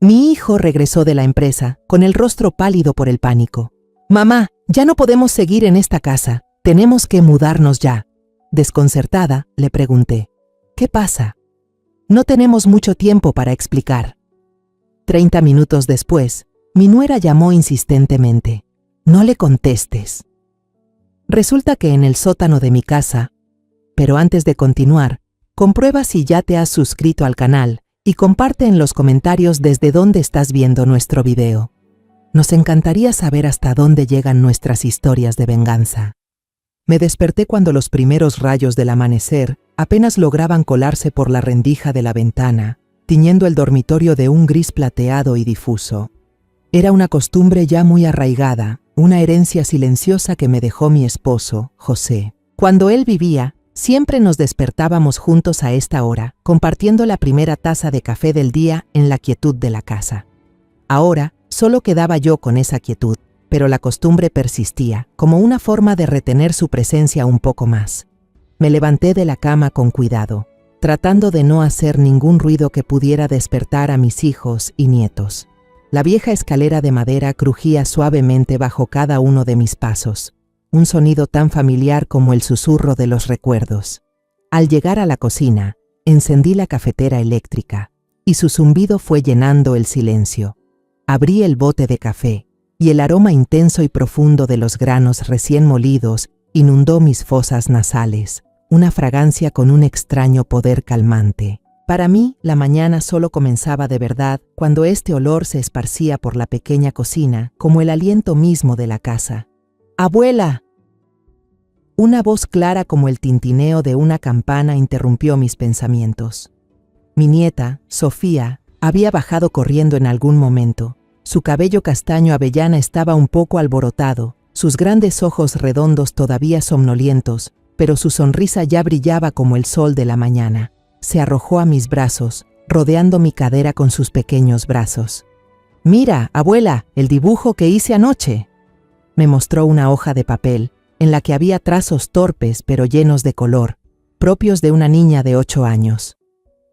Mi hijo regresó de la empresa, con el rostro pálido por el pánico. «Mamá, ya no podemos seguir en esta casa. Tenemos que mudarnos ya». Desconcertada, le pregunté, «¿Qué pasa?». «No tenemos mucho tiempo para explicar». 30 minutos después, mi nuera llamó insistentemente. «No le contestes». Resulta que en el sótano de mi casa, pero antes de continuar, comprueba si ya te has suscrito al canal y comparte en los comentarios desde dónde estás viendo nuestro video. Nos encantaría saber hasta dónde llegan nuestras historias de venganza. Me desperté cuando los primeros rayos del amanecer apenas lograban colarse por la rendija de la ventana, tiñendo el dormitorio de un gris plateado y difuso. Era una costumbre ya muy arraigada, una herencia silenciosa que me dejó mi esposo, José. Cuando él vivía, siempre nos despertábamos juntos a esta hora, compartiendo la primera taza de café del día en la quietud de la casa. Ahora, solo quedaba yo con esa quietud, pero la costumbre persistía, como una forma de retener su presencia un poco más. Me levanté de la cama con cuidado, tratando de no hacer ningún ruido que pudiera despertar a mis hijos y nietos. La vieja escalera de madera crujía suavemente bajo cada uno de mis pasos, un sonido tan familiar como el susurro de los recuerdos. Al llegar a la cocina, encendí la cafetera eléctrica, y su zumbido fue llenando el silencio. Abrí el bote de café, y el aroma intenso y profundo de los granos recién molidos inundó mis fosas nasales, una fragancia con un extraño poder calmante. Para mí, la mañana solo comenzaba de verdad cuando este olor se esparcía por la pequeña cocina como el aliento mismo de la casa. ¡Abuela!». Una voz clara como el tintineo de una campana interrumpió mis pensamientos. Mi nieta, Sofía, había bajado corriendo en algún momento. Su cabello castaño avellana estaba un poco alborotado, sus grandes ojos redondos todavía somnolientos, pero su sonrisa ya brillaba como el sol de la mañana. Se arrojó a mis brazos, rodeando mi cadera con sus pequeños brazos. «Mira, abuela, el dibujo que hice anoche». Me mostró una hoja de papel, en la que había trazos torpes pero llenos de color, propios de una niña de 8 años.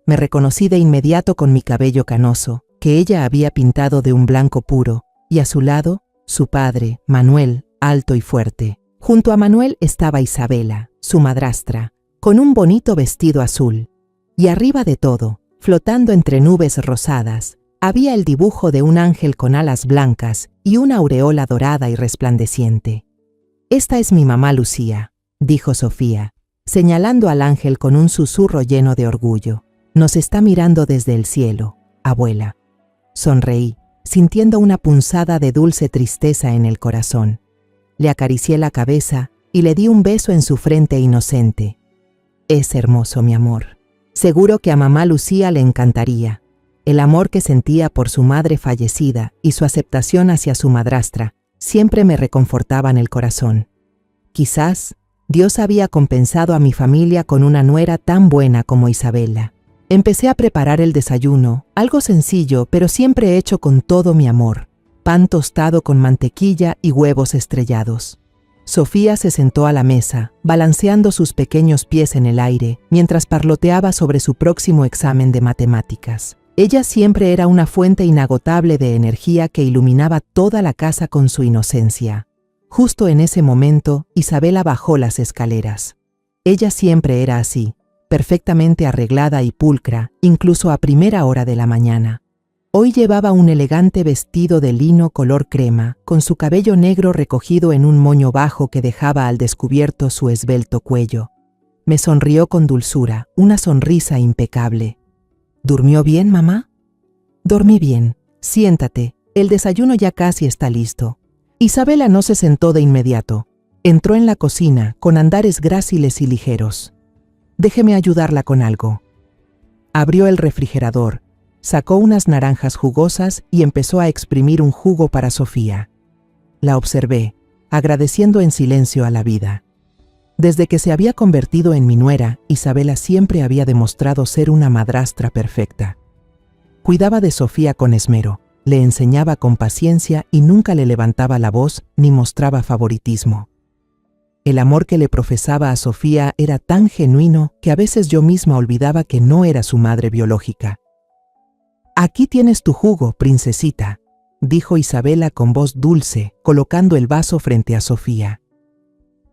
Me reconocí de inmediato con mi cabello canoso, que ella había pintado de un blanco puro, y a su lado, su padre, Manuel, alto y fuerte. Junto a Manuel estaba Isabela, su madrastra, con un bonito vestido azul. Y arriba de todo, flotando entre nubes rosadas, había el dibujo de un ángel con alas blancas y una aureola dorada y resplandeciente. «Esta es mi mamá Lucía», dijo Sofía, señalando al ángel con un susurro lleno de orgullo. «Nos está mirando desde el cielo, abuela». Sonreí, sintiendo una punzada de dulce tristeza en el corazón. Le acaricié la cabeza y le di un beso en su frente inocente. «Es hermoso, mi amor. Seguro que a mamá Lucía le encantaría». El amor que sentía por su madre fallecida y su aceptación hacia su madrastra siempre me reconfortaban el corazón. Quizás Dios había compensado a mi familia con una nuera tan buena como Isabela. Empecé a preparar el desayuno, algo sencillo pero siempre hecho con todo mi amor. Pan tostado con mantequilla y huevos estrellados. Sofía se sentó a la mesa, balanceando sus pequeños pies en el aire, mientras parloteaba sobre su próximo examen de matemáticas. Ella siempre era una fuente inagotable de energía que iluminaba toda la casa con su inocencia. Justo en ese momento, Isabela bajó las escaleras. Ella siempre era así, perfectamente arreglada y pulcra, incluso a primera hora de la mañana. Hoy llevaba un elegante vestido de lino color crema, con su cabello negro recogido en un moño bajo que dejaba al descubierto su esbelto cuello. Me sonrió con dulzura, una sonrisa impecable. «¿Durmió bien, mamá?» «Dormí bien. Siéntate, el desayuno ya casi está listo». Isabela no se sentó de inmediato. Entró en la cocina con andares gráciles y ligeros. «Déjeme ayudarla con algo». Abrió el refrigerador, sacó unas naranjas jugosas y empezó a exprimir un jugo para Sofía. La observé, agradeciendo en silencio a la vida. Desde que se había convertido en mi nuera, Isabela siempre había demostrado ser una madrastra perfecta. Cuidaba de Sofía con esmero, le enseñaba con paciencia y nunca le levantaba la voz ni mostraba favoritismo. El amor que le profesaba a Sofía era tan genuino que a veces yo misma olvidaba que no era su madre biológica. Aquí tienes tu jugo, princesita, dijo Isabela con voz dulce, colocando el vaso frente a Sofía.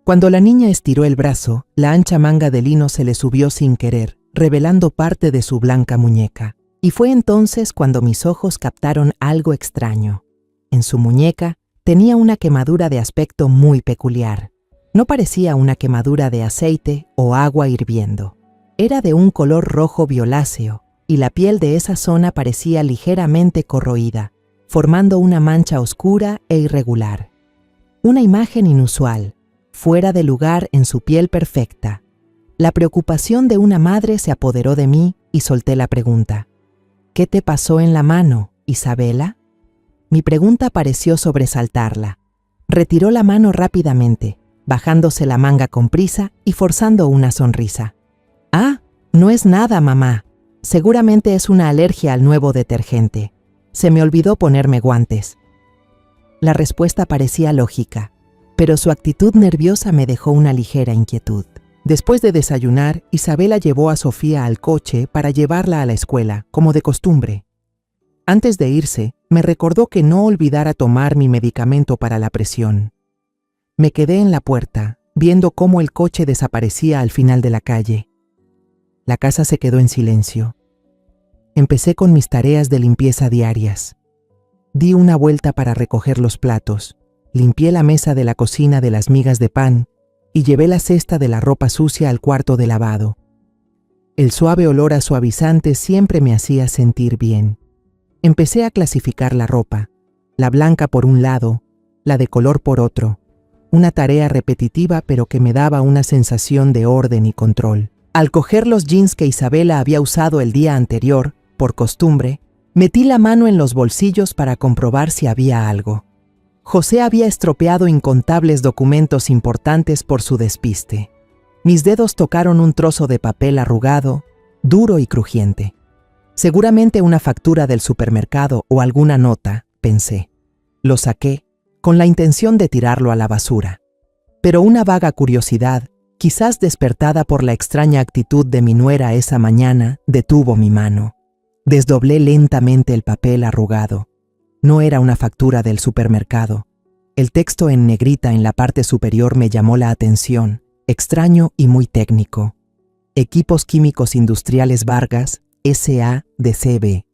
Cuando la niña estiró el brazo, la ancha manga de lino se le subió sin querer, revelando parte de su blanca muñeca. Y fue entonces cuando mis ojos captaron algo extraño. En su muñeca tenía una quemadura de aspecto muy peculiar. No parecía una quemadura de aceite o agua hirviendo. Era de un color rojo violáceo, y la piel de esa zona parecía ligeramente corroída, formando una mancha oscura e irregular. Una imagen inusual, fuera de lugar en su piel perfecta. La preocupación de una madre se apoderó de mí y solté la pregunta. ¿Qué te pasó en la mano, Isabela? Mi pregunta pareció sobresaltarla. Retiró la mano rápidamente, bajándose la manga con prisa y forzando una sonrisa. Ah, no es nada, mamá. Seguramente es una alergia al nuevo detergente. Se me olvidó ponerme guantes. La respuesta parecía lógica, pero su actitud nerviosa me dejó una ligera inquietud. Después de desayunar, Isabela llevó a Sofía al coche para llevarla a la escuela, como de costumbre. Antes de irse, me recordó que no olvidara tomar mi medicamento para la presión. Me quedé en la puerta, viendo cómo el coche desaparecía al final de la calle. La casa se quedó en silencio. Empecé con mis tareas de limpieza diarias. Di una vuelta para recoger los platos, limpié la mesa de la cocina de las migas de pan y llevé la cesta de la ropa sucia al cuarto de lavado. El suave olor a suavizante siempre me hacía sentir bien. Empecé a clasificar la ropa, la blanca por un lado, la de color por otro, una tarea repetitiva pero que me daba una sensación de orden y control. Al coger los jeans que Isabela había usado el día anterior, por costumbre, metí la mano en los bolsillos para comprobar si había algo. José había estropeado incontables documentos importantes por su despiste. Mis dedos tocaron un trozo de papel arrugado, duro y crujiente. Seguramente una factura del supermercado o alguna nota, pensé. Lo saqué, con la intención de tirarlo a la basura. Pero una vaga curiosidad, quizás despertada por la extraña actitud de mi nuera esa mañana, detuvo mi mano. Desdoblé lentamente el papel arrugado. No era una factura del supermercado. El texto en negrita en la parte superior me llamó la atención, extraño y muy técnico. Equipos Químicos Industriales Vargas, S.A.D.C.B.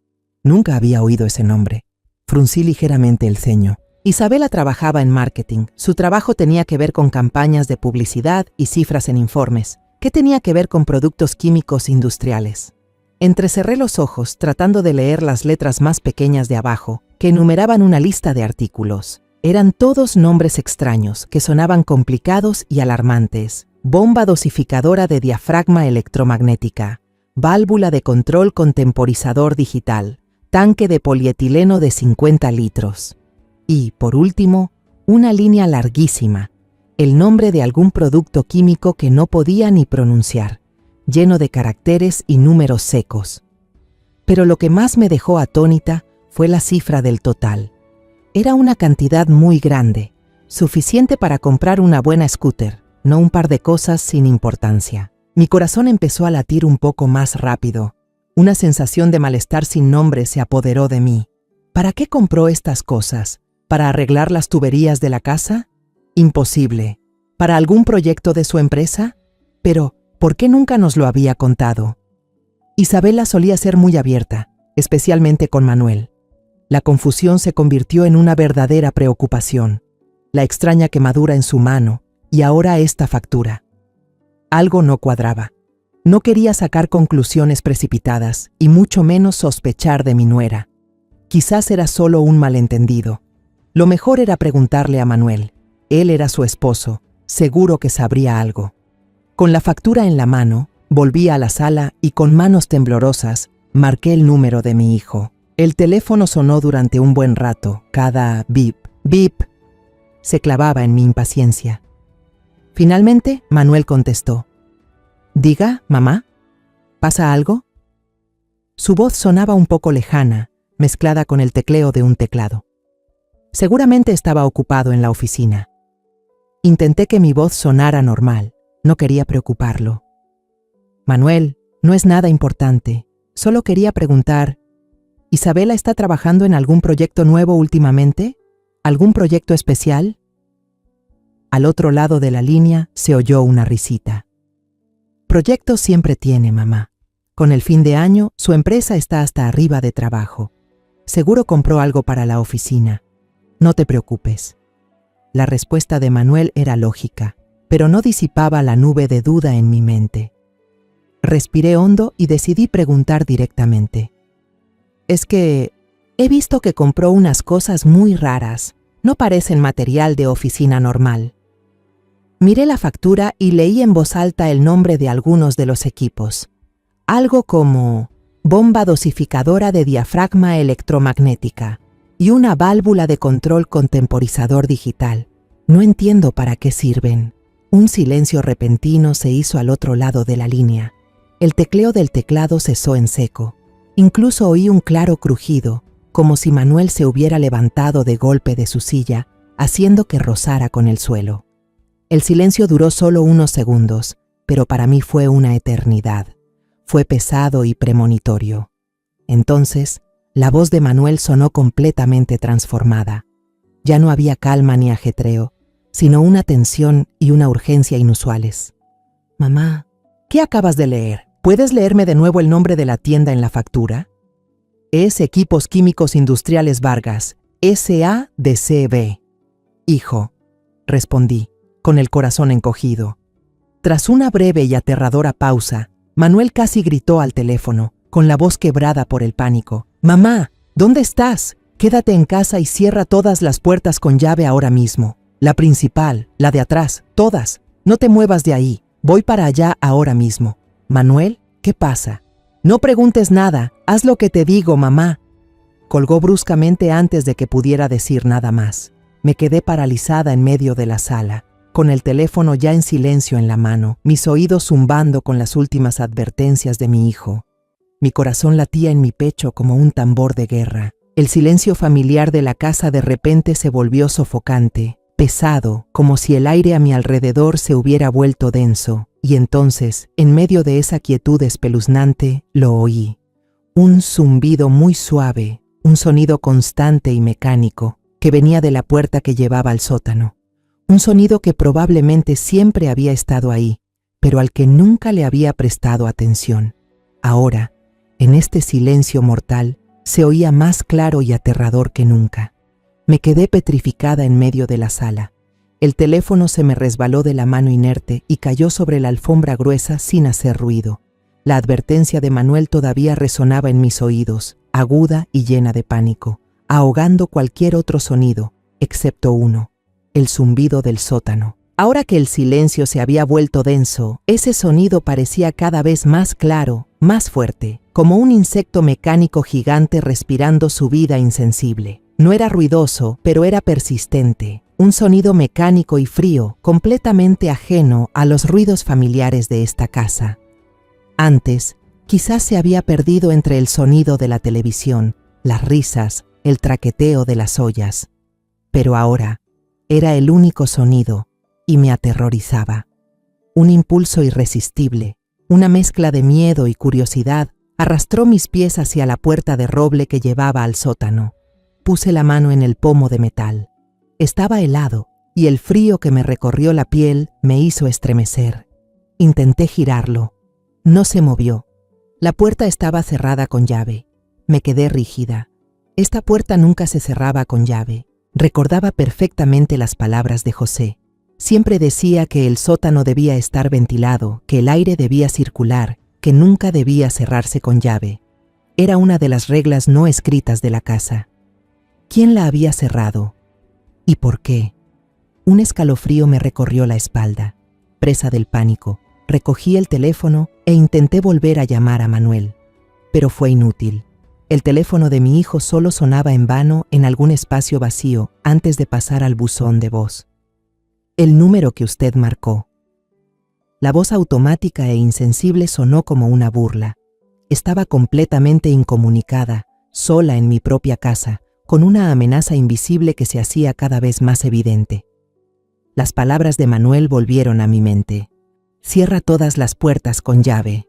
Nunca había oído ese nombre. Fruncí ligeramente el ceño. Isabela trabajaba en marketing. Su trabajo tenía que ver con campañas de publicidad y cifras en informes. ¿Qué tenía que ver con productos químicos industriales? Entrecerré los ojos tratando de leer las letras más pequeñas de abajo, que enumeraban una lista de artículos. Eran todos nombres extraños, que sonaban complicados y alarmantes. Bomba dosificadora de diafragma electromagnética, válvula de control con temporizador digital, tanque de polietileno de 50 litros. Y, por último, una línea larguísima, el nombre de algún producto químico que no podía ni pronunciar, lleno de caracteres y números secos. Pero lo que más me dejó atónita fue la cifra del total. Era una cantidad muy grande, suficiente para comprar una buena scooter, no un par de cosas sin importancia. Mi corazón empezó a latir un poco más rápido. Una sensación de malestar sin nombre se apoderó de mí. ¿Para qué compró estas cosas? ¿Para arreglar las tuberías de la casa? Imposible. ¿Para algún proyecto de su empresa? Pero, ¿por qué nunca nos lo había contado? Isabela solía ser muy abierta, especialmente con Manuel. La confusión se convirtió en una verdadera preocupación. La extraña quemadura en su mano y ahora esta factura. Algo no cuadraba. No quería sacar conclusiones precipitadas y mucho menos sospechar de mi nuera. Quizás era solo un malentendido. Lo mejor era preguntarle a Manuel. Él era su esposo, seguro que sabría algo. Con la factura en la mano, volví a la sala y con manos temblorosas marqué el número de mi hijo. El teléfono sonó durante un buen rato. Cada bip, bip, se clavaba en mi impaciencia. Finalmente, Manuel contestó. «Diga, mamá, ¿pasa algo?» Su voz sonaba un poco lejana, mezclada con el tecleo de un teclado. Seguramente estaba ocupado en la oficina. Intenté que mi voz sonara normal. No quería preocuparlo. «Manuel, no es nada importante. Solo quería preguntar, ¿Isabela está trabajando en algún proyecto nuevo últimamente? ¿Algún proyecto especial? Al otro lado de la línea se oyó una risita. Proyectos siempre tiene, mamá. Con el fin de año, su empresa está hasta arriba de trabajo. Seguro compró algo para la oficina. No te preocupes. La respuesta de Manuel era lógica, pero no disipaba la nube de duda en mi mente. Respiré hondo y decidí preguntar directamente. Es que he visto que compró unas cosas muy raras. No parecen material de oficina normal. Miré la factura y leí en voz alta el nombre de algunos de los equipos. Algo como bomba dosificadora de diafragma electromagnética y una válvula de control con temporizador digital. No entiendo para qué sirven. Un silencio repentino se hizo al otro lado de la línea. El tecleo del teclado cesó en seco. Incluso oí un claro crujido, como si Manuel se hubiera levantado de golpe de su silla, haciendo que rozara con el suelo. El silencio duró solo unos segundos, pero para mí fue una eternidad. Fue pesado y premonitorio. Entonces, la voz de Manuel sonó completamente transformada. Ya no había calma ni ajetreo, sino una tensión y una urgencia inusuales. Mamá, ¿qué acabas de leer? ¿Puedes leerme de nuevo el nombre de la tienda en la factura? Es Equipos Químicos Industriales Vargas, S.A.D.C.B. Hijo, respondí, con el corazón encogido. Tras una breve y aterradora pausa, Manuel casi gritó al teléfono, con la voz quebrada por el pánico. «Mamá, ¿dónde estás? Quédate en casa y cierra todas las puertas con llave ahora mismo. La principal, la de atrás, todas. No te muevas de ahí. Voy para allá ahora mismo». «Manuel, ¿qué pasa?» «No preguntes nada. Haz lo que te digo, mamá». Colgó bruscamente antes de que pudiera decir nada más. Me quedé paralizada en medio de la sala, con el teléfono ya en silencio en la mano, mis oídos zumbando con las últimas advertencias de mi hijo. Mi corazón latía en mi pecho como un tambor de guerra. El silencio familiar de la casa de repente se volvió sofocante, pesado, como si el aire a mi alrededor se hubiera vuelto denso. Y entonces, en medio de esa quietud espeluznante, lo oí. Un zumbido muy suave, un sonido constante y mecánico, que venía de la puerta que llevaba al sótano. Un sonido que probablemente siempre había estado ahí, pero al que nunca le había prestado atención. Ahora, en este silencio mortal, se oía más claro y aterrador que nunca. Me quedé petrificada en medio de la sala. El teléfono se me resbaló de la mano inerte y cayó sobre la alfombra gruesa sin hacer ruido. La advertencia de Manuel todavía resonaba en mis oídos, aguda y llena de pánico, ahogando cualquier otro sonido, excepto uno. El zumbido del sótano. Ahora que el silencio se había vuelto denso, ese sonido parecía cada vez más claro, más fuerte, como un insecto mecánico gigante respirando su vida insensible. No era ruidoso, pero era persistente, un sonido mecánico y frío, completamente ajeno a los ruidos familiares de esta casa. Antes, quizás se había perdido entre el sonido de la televisión, las risas, el traqueteo de las ollas. Pero ahora, era el único sonido y me aterrorizaba. Un impulso irresistible, una mezcla de miedo y curiosidad, arrastró mis pies hacia la puerta de roble que llevaba al sótano. Puse la mano en el pomo de metal. Estaba helado y el frío que me recorrió la piel me hizo estremecer. Intenté girarlo. No se movió. La puerta estaba cerrada con llave. Me quedé rígida. Esta puerta nunca se cerraba con llave. Recordaba perfectamente las palabras de José. Siempre decía que el sótano debía estar ventilado, que el aire debía circular, que nunca debía cerrarse con llave. Era una de las reglas no escritas de la casa. ¿Quién la había cerrado? ¿Y por qué? Un escalofrío me recorrió la espalda. Presa del pánico, recogí el teléfono e intenté volver a llamar a Manuel. Pero fue inútil. El teléfono de mi hijo solo sonaba en vano en algún espacio vacío antes de pasar al buzón de voz. El número que usted marcó. La voz automática e insensible sonó como una burla. Estaba completamente incomunicada, sola en mi propia casa, con una amenaza invisible que se hacía cada vez más evidente. Las palabras de Manuel volvieron a mi mente. Cierra todas las puertas con llave.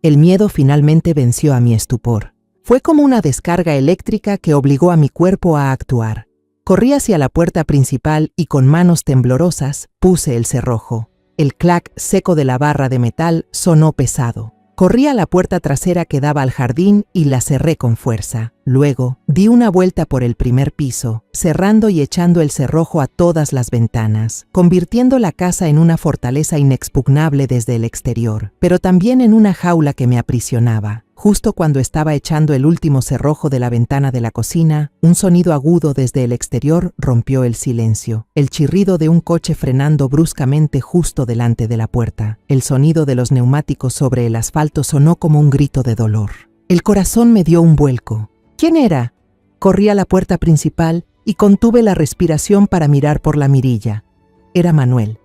El miedo finalmente venció a mi estupor. Fue como una descarga eléctrica que obligó a mi cuerpo a actuar. Corrí hacia la puerta principal y con manos temblorosas puse el cerrojo. El clac seco de la barra de metal sonó pesado. Corrí a la puerta trasera que daba al jardín y la cerré con fuerza. Luego, di una vuelta por el primer piso, cerrando y echando el cerrojo a todas las ventanas, convirtiendo la casa en una fortaleza inexpugnable desde el exterior, pero también en una jaula que me aprisionaba. Justo cuando estaba echando el último cerrojo de la ventana de la cocina, un sonido agudo desde el exterior rompió el silencio. El chirrido de un coche frenando bruscamente justo delante de la puerta. El sonido de los neumáticos sobre el asfalto sonó como un grito de dolor. El corazón me dio un vuelco. ¿Quién era? Corrí a la puerta principal y contuve la respiración para mirar por la mirilla. Era Manuel,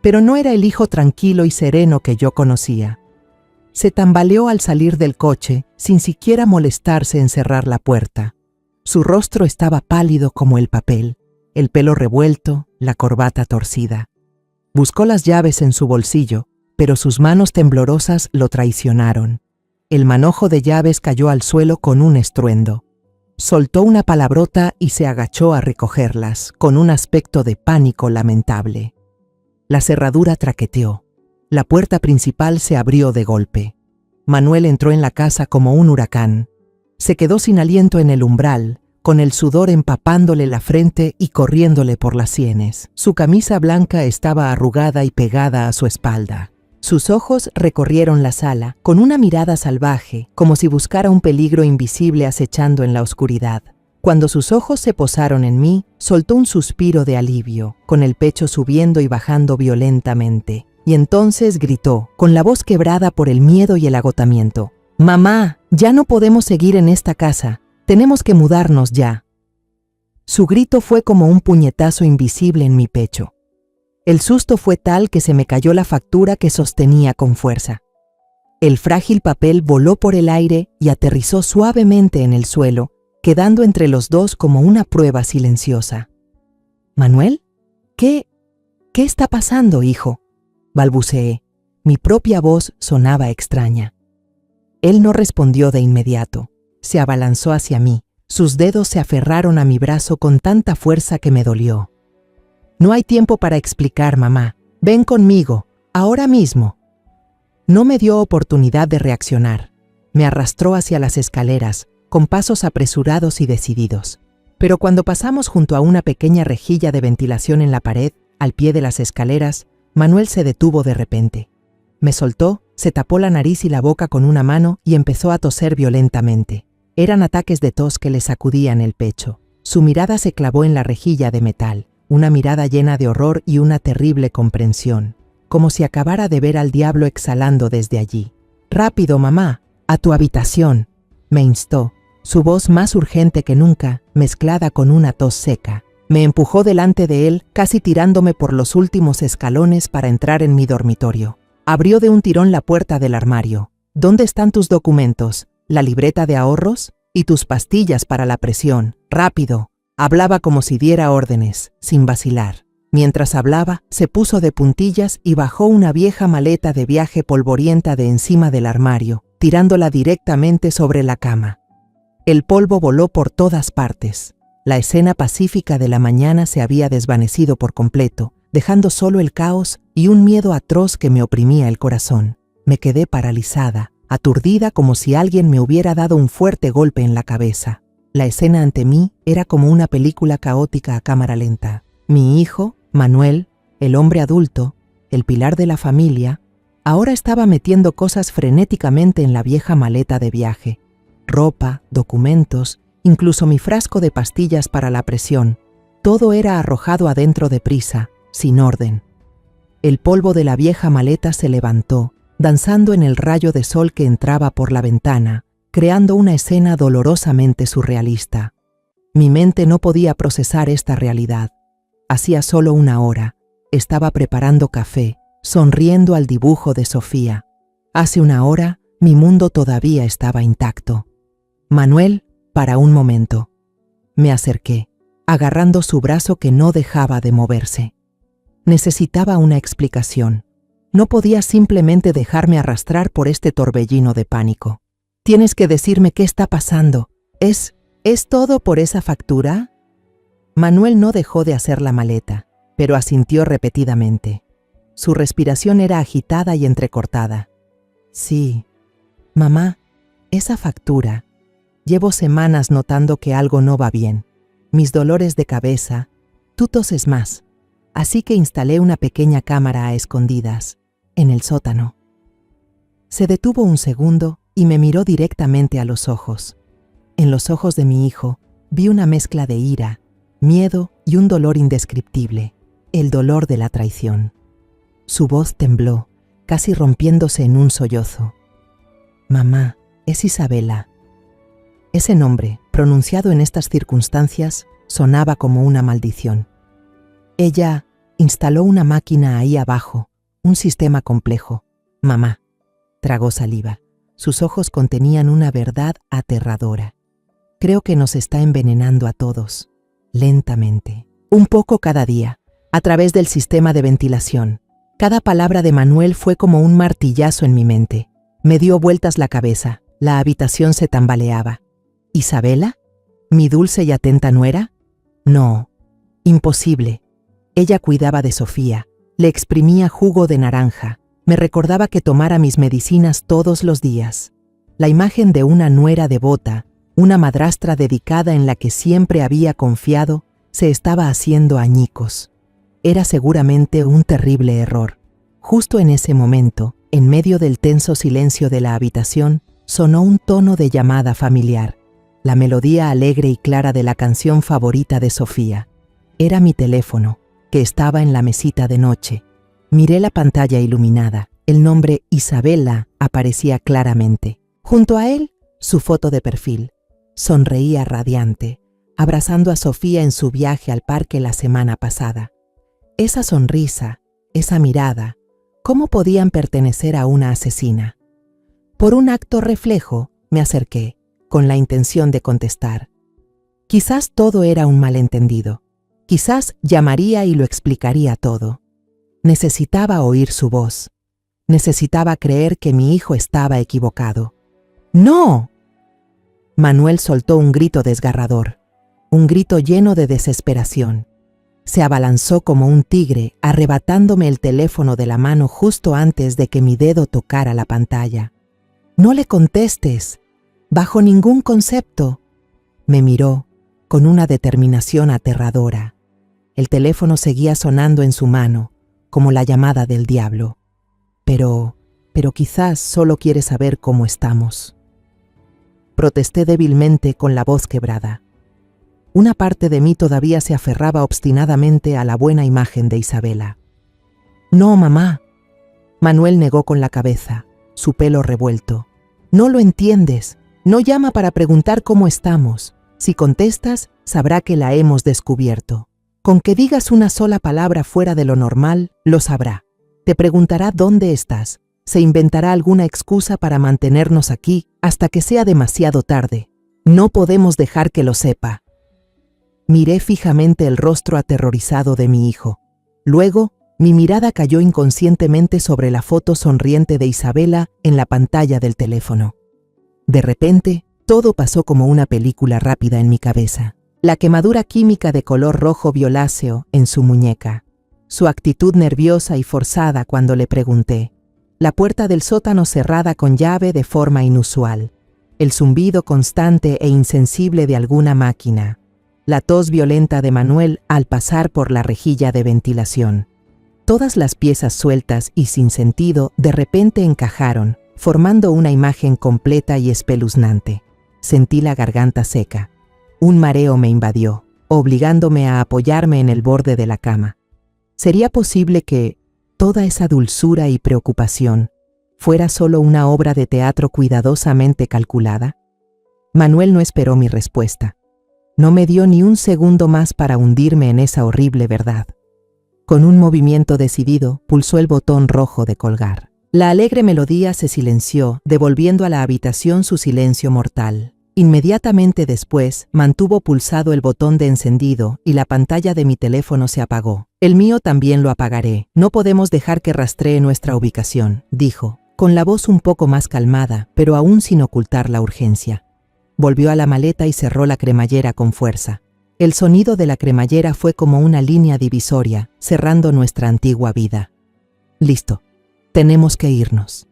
pero no era el hijo tranquilo y sereno que yo conocía. Se tambaleó al salir del coche, sin siquiera molestarse en cerrar la puerta. Su rostro estaba pálido como el papel, el pelo revuelto, la corbata torcida. Buscó las llaves en su bolsillo, pero sus manos temblorosas lo traicionaron. El manojo de llaves cayó al suelo con un estruendo. Soltó una palabrota y se agachó a recogerlas, con un aspecto de pánico lamentable. La cerradura traqueteó. La puerta principal se abrió de golpe. Manuel entró en la casa como un huracán. Se quedó sin aliento en el umbral, con el sudor empapándole la frente y corriéndole por las sienes. Su camisa blanca estaba arrugada y pegada a su espalda. Sus ojos recorrieron la sala, con una mirada salvaje, como si buscara un peligro invisible acechando en la oscuridad. Cuando sus ojos se posaron en mí, soltó un suspiro de alivio, con el pecho subiendo y bajando violentamente. Y entonces gritó, con la voz quebrada por el miedo y el agotamiento: «Mamá, ya no podemos seguir en esta casa. Tenemos que mudarnos ya». Su grito fue como un puñetazo invisible en mi pecho. El susto fue tal que se me cayó la factura que sostenía con fuerza. El frágil papel voló por el aire y aterrizó suavemente en el suelo, quedando entre los dos como una prueba silenciosa. «¿Manuel? ¿Qué está pasando, hijo?», balbuceé. Mi propia voz sonaba extraña. Él no respondió de inmediato. Se abalanzó hacia mí. Sus dedos se aferraron a mi brazo con tanta fuerza que me dolió. «No hay tiempo para explicar, mamá. Ven conmigo, ahora mismo». No me dio oportunidad de reaccionar. Me arrastró hacia las escaleras, con pasos apresurados y decididos. Pero cuando pasamos junto a una pequeña rejilla de ventilación en la pared, al pie de las escaleras, Manuel se detuvo de repente. Me soltó, se tapó la nariz y la boca con una mano y empezó a toser violentamente. Eran ataques de tos que le sacudían el pecho. Su mirada se clavó en la rejilla de metal, una mirada llena de horror y una terrible comprensión, como si acabara de ver al diablo exhalando desde allí. «Rápido, mamá, a tu habitación», me instó, su voz más urgente que nunca, mezclada con una tos seca. Me empujó delante de él, casi tirándome por los últimos escalones para entrar en mi dormitorio. Abrió de un tirón la puerta del armario. «¿Dónde están tus documentos? ¿La libreta de ahorros? Y tus pastillas para la presión. Rápido». Hablaba como si diera órdenes, sin vacilar. Mientras hablaba, se puso de puntillas y bajó una vieja maleta de viaje polvorienta de encima del armario, tirándola directamente sobre la cama. El polvo voló por todas partes. La escena pacífica de la mañana se había desvanecido por completo, dejando solo el caos y un miedo atroz que me oprimía el corazón. Me quedé paralizada, aturdida como si alguien me hubiera dado un fuerte golpe en la cabeza. La escena ante mí era como una película caótica a cámara lenta. Mi hijo, Manuel, el hombre adulto, el pilar de la familia, ahora estaba metiendo cosas frenéticamente en la vieja maleta de viaje. Ropa, documentos, incluso mi frasco de pastillas para la presión. Todo era arrojado adentro deprisa, sin orden. El polvo de la vieja maleta se levantó, danzando en el rayo de sol que entraba por la ventana, creando una escena dolorosamente surrealista. Mi mente no podía procesar esta realidad. Hacía solo una hora, estaba preparando café, sonriendo al dibujo de Sofía. Hace una hora, mi mundo todavía estaba intacto. «Manuel», para un momento. Me acerqué, agarrando su brazo que no dejaba de moverse. Necesitaba una explicación. No podía simplemente dejarme arrastrar por este torbellino de pánico. Tienes que decirme qué está pasando. ¿Es todo por esa factura? Manuel no dejó de hacer la maleta, pero asintió repetidamente. Su respiración era agitada y entrecortada. Sí, mamá, esa factura. Llevo semanas notando que algo no va bien. Mis dolores de cabeza, tú toses más. Así que instalé una pequeña cámara a escondidas, en el sótano. Se detuvo un segundo y me miró directamente a los ojos. En los ojos de mi hijo vi una mezcla de ira, miedo y un dolor indescriptible, el dolor de la traición. Su voz tembló, casi rompiéndose en un sollozo. Mamá, es Isabela. Ese nombre, pronunciado en estas circunstancias, sonaba como una maldición. Ella instaló una máquina ahí abajo, un sistema complejo. Mamá, tragó saliva. Sus ojos contenían una verdad aterradora. Creo que nos está envenenando a todos, lentamente. Un poco cada día, a través del sistema de ventilación. Cada palabra de Manuel fue como un martillazo en mi mente. Me dio vueltas la cabeza, la habitación se tambaleaba. ¿Isabela? ¿Mi dulce y atenta nuera? No, imposible. Ella cuidaba de Sofía, le exprimía jugo de naranja, me recordaba que tomara mis medicinas todos los días. La imagen de una nuera devota, una madrastra dedicada en la que siempre había confiado, se estaba haciendo añicos. Era seguramente un terrible error. Justo en ese momento, en medio del tenso silencio de la habitación, sonó un tono de llamada familiar, la melodía alegre y clara de la canción favorita de Sofía. Era mi teléfono, que estaba en la mesita de noche. Miré la pantalla iluminada. El nombre Isabela aparecía claramente. Junto a él, su foto de perfil. Sonreía radiante, abrazando a Sofía en su viaje al parque la semana pasada. Esa sonrisa, esa mirada, ¿cómo podían pertenecer a una asesina? Por un acto reflejo, me acerqué, con la intención de contestar. Quizás todo era un malentendido. Quizás llamaría y lo explicaría todo. Necesitaba oír su voz. Necesitaba creer que mi hijo estaba equivocado. ¡No! Manuel soltó un grito desgarrador, un grito lleno de desesperación. Se abalanzó como un tigre, arrebatándome el teléfono de la mano justo antes de que mi dedo tocara la pantalla. «No le contestes, bajo ningún concepto». Me miró con una determinación aterradora. El teléfono seguía sonando en su mano, como la llamada del diablo. Pero quizás solo quiere saber cómo estamos. Protesté débilmente con la voz quebrada. Una parte de mí todavía se aferraba obstinadamente a la buena imagen de Isabela. «No, mamá». Manuel negó con la cabeza, su pelo revuelto. «No lo entiendes. No llama para preguntar cómo estamos. Si contestas, sabrá que la hemos descubierto. Con que digas una sola palabra fuera de lo normal, lo sabrá. Te preguntará dónde estás. Se inventará alguna excusa para mantenernos aquí hasta que sea demasiado tarde. No podemos dejar que lo sepa». Miré fijamente el rostro aterrorizado de mi hijo. Luego, mi mirada cayó inconscientemente sobre la foto sonriente de Isabela en la pantalla del teléfono. De repente, todo pasó como una película rápida en mi cabeza. La quemadura química de color rojo violáceo en su muñeca. Su actitud nerviosa y forzada cuando le pregunté. La puerta del sótano cerrada con llave de forma inusual. El zumbido constante e insensible de alguna máquina. La tos violenta de Manuel al pasar por la rejilla de ventilación. Todas las piezas sueltas y sin sentido de repente encajaron, formando una imagen completa y espeluznante. Sentí la garganta seca. Un mareo me invadió, obligándome a apoyarme en el borde de la cama. ¿Sería posible que toda esa dulzura y preocupación fuera solo una obra de teatro cuidadosamente calculada? Manuel no esperó mi respuesta. No me dio ni un segundo más para hundirme en esa horrible verdad. Con un movimiento decidido, pulsó el botón rojo de colgar. La alegre melodía se silenció, devolviendo a la habitación su silencio mortal. Inmediatamente después, mantuvo pulsado el botón de encendido y la pantalla de mi teléfono se apagó. «El mío también lo apagaré. No podemos dejar que rastree nuestra ubicación», dijo, con la voz un poco más calmada, pero aún sin ocultar la urgencia. Volvió a la maleta y cerró la cremallera con fuerza. El sonido de la cremallera fue como una línea divisoria, cerrando nuestra antigua vida. Listo. Tenemos que irnos.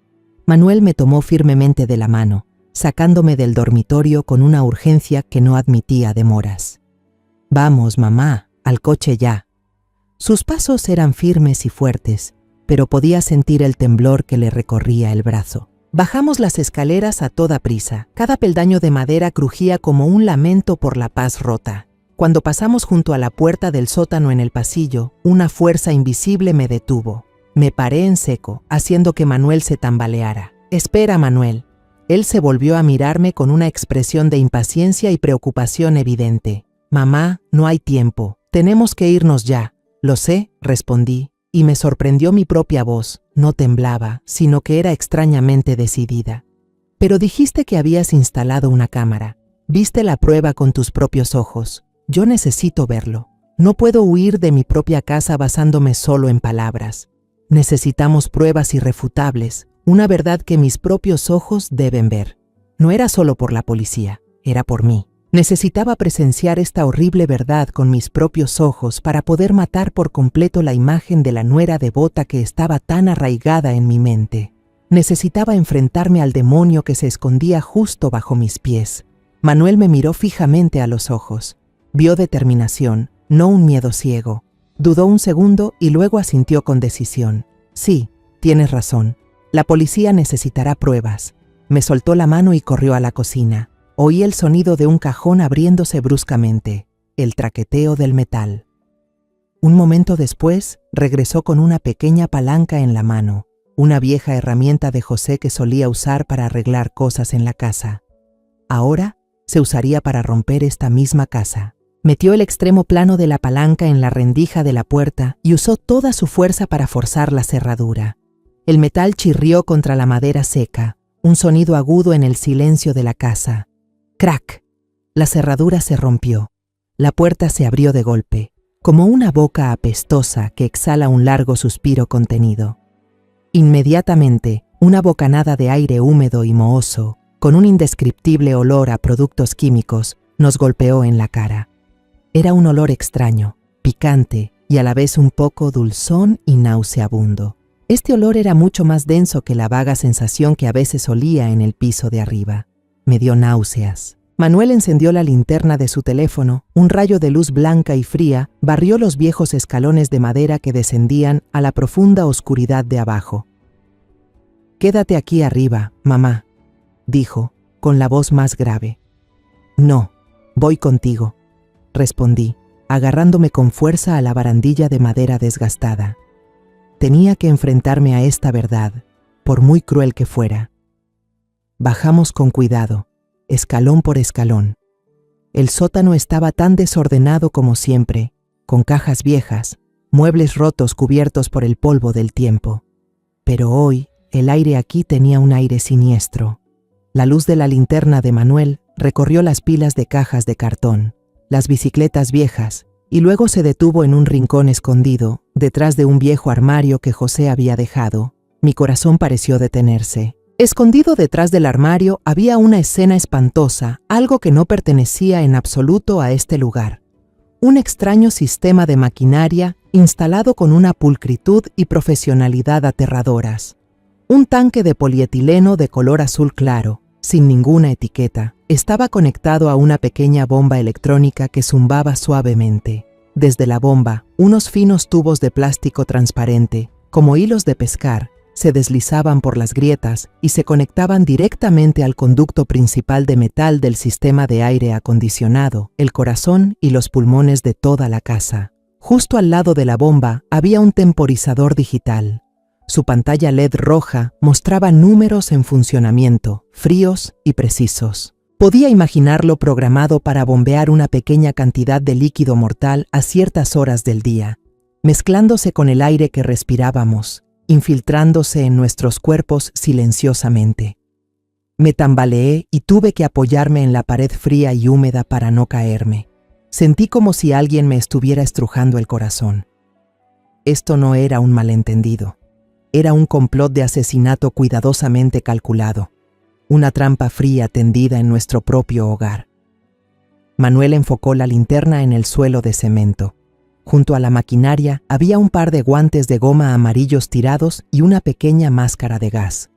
Manuel me tomó firmemente de la mano, sacándome del dormitorio con una urgencia que no admitía demoras. Vamos, mamá, al coche ya. Sus pasos eran firmes y fuertes, pero podía sentir el temblor que le recorría el brazo. Bajamos las escaleras a toda prisa. Cada peldaño de madera crujía como un lamento por la paz rota. Cuando pasamos junto a la puerta del sótano en el pasillo, una fuerza invisible me detuvo. Me paré en seco, haciendo que Manuel se tambaleara. «Espera, Manuel». Él se volvió a mirarme con una expresión de impaciencia y preocupación evidente. «Mamá, no hay tiempo. Tenemos que irnos ya». «Lo sé», respondí, y me sorprendió mi propia voz. No temblaba, sino que era extrañamente decidida. «Pero dijiste que habías instalado una cámara. Viste la prueba con tus propios ojos. Yo necesito verlo. No puedo huir de mi propia casa basándome solo en palabras. Necesitamos pruebas irrefutables, una verdad que mis propios ojos deben ver. No era solo por la policía, era por mí. Necesitaba presenciar esta horrible verdad con mis propios ojos para poder matar por completo la imagen de la nuera devota que estaba tan arraigada en mi mente. Necesitaba enfrentarme al demonio que se escondía justo bajo mis pies. Manuel me miró fijamente a los ojos. Vio determinación, no un miedo ciego. Dudó un segundo y luego asintió con decisión. «Sí, tienes razón. La policía necesitará pruebas». Me soltó la mano y corrió a la cocina. Oí el sonido de un cajón abriéndose bruscamente, el traqueteo del metal. Un momento después, regresó con una pequeña palanca en la mano, una vieja herramienta de José que solía usar para arreglar cosas en la casa. Ahora se usaría para romper esta misma casa. Metió el extremo plano de la palanca en la rendija de la puerta y usó toda su fuerza para forzar la cerradura. El metal chirrió contra la madera seca, un sonido agudo en el silencio de la casa. ¡Crack! La cerradura se rompió. La puerta se abrió de golpe, como una boca apestosa que exhala un largo suspiro contenido. Inmediatamente, una bocanada de aire húmedo y mohoso, con un indescriptible olor a productos químicos, nos golpeó en la cara. Era un olor extraño, picante y a la vez un poco dulzón y nauseabundo. Este olor era mucho más denso que la vaga sensación que a veces olía en el piso de arriba. Me dio náuseas. Manuel encendió la linterna de su teléfono, un rayo de luz blanca y fría barrió los viejos escalones de madera que descendían a la profunda oscuridad de abajo. «Quédate aquí arriba, mamá», dijo, con la voz más grave. «No, voy contigo», respondí, agarrándome con fuerza a la barandilla de madera desgastada. Tenía que enfrentarme a esta verdad, por muy cruel que fuera. Bajamos con cuidado, escalón por escalón. El sótano estaba tan desordenado como siempre, con cajas viejas, muebles rotos cubiertos por el polvo del tiempo. Pero hoy, el aire aquí tenía un aire siniestro. La luz de la linterna de Manuel recorrió las pilas de cajas de cartón, las bicicletas viejas, y luego se detuvo en un rincón escondido, detrás de un viejo armario que José había dejado. Mi corazón pareció detenerse. Escondido detrás del armario había una escena espantosa, algo que no pertenecía en absoluto a este lugar. Un extraño sistema de maquinaria instalado con una pulcritud y profesionalidad aterradoras. Un tanque de polietileno de color azul claro, sin ninguna etiqueta, estaba conectado a una pequeña bomba electrónica que zumbaba suavemente. Desde la bomba, unos finos tubos de plástico transparente, como hilos de pescar, se deslizaban por las grietas y se conectaban directamente al conducto principal de metal del sistema de aire acondicionado, el corazón y los pulmones de toda la casa. Justo al lado de la bomba había un temporizador digital. Su pantalla LED roja mostraba números en funcionamiento, fríos y precisos. Podía imaginarlo programado para bombear una pequeña cantidad de líquido mortal a ciertas horas del día, mezclándose con el aire que respirábamos, infiltrándose en nuestros cuerpos silenciosamente. Me tambaleé y tuve que apoyarme en la pared fría y húmeda para no caerme. Sentí como si alguien me estuviera estrujando el corazón. Esto no era un malentendido. Era un complot de asesinato cuidadosamente calculado, una trampa fría tendida en nuestro propio hogar. Manuel enfocó la linterna en el suelo de cemento. Junto a la maquinaria había un par de guantes de goma amarillos tirados y una pequeña máscara de gas.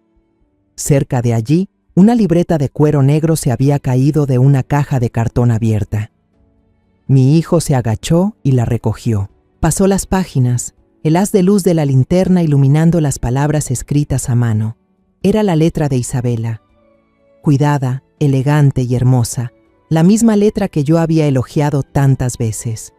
Cerca de allí, una libreta de cuero negro se había caído de una caja de cartón abierta. Mi hijo se agachó y la recogió. Pasó las páginas, el haz de luz de la linterna iluminando las palabras escritas a mano. Era la letra de Isabela. Cuidada, elegante y hermosa, la misma letra que yo había elogiado tantas veces.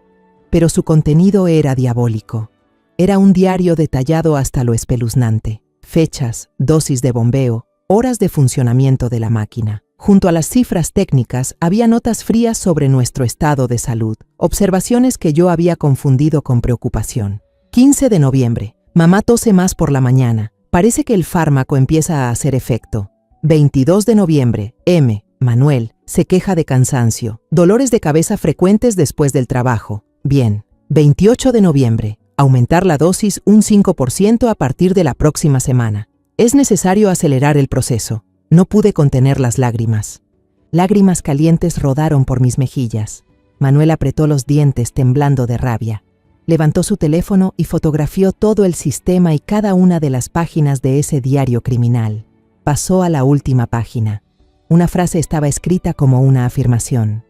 Pero su contenido era diabólico. Era un diario detallado hasta lo espeluznante. Fechas, dosis de bombeo, horas de funcionamiento de la máquina. Junto a las cifras técnicas había notas frías sobre nuestro estado de salud, observaciones que yo había confundido con preocupación. 15 de noviembre. Mamá tose más por la mañana. Parece que el fármaco empieza a hacer efecto. 22 de noviembre. M. Manuel se queja de cansancio. Dolores de cabeza frecuentes después del trabajo. Bien. 28 de noviembre. Aumentar la dosis un 5% a partir de la próxima semana. Es necesario acelerar el proceso. No pude contener las lágrimas. Lágrimas calientes rodaron por mis mejillas. Manuel apretó los dientes temblando de rabia. Levantó su teléfono y fotografió todo el sistema y cada una de las páginas de ese diario criminal. Pasó a la última página. Una frase estaba escrita como una afirmación.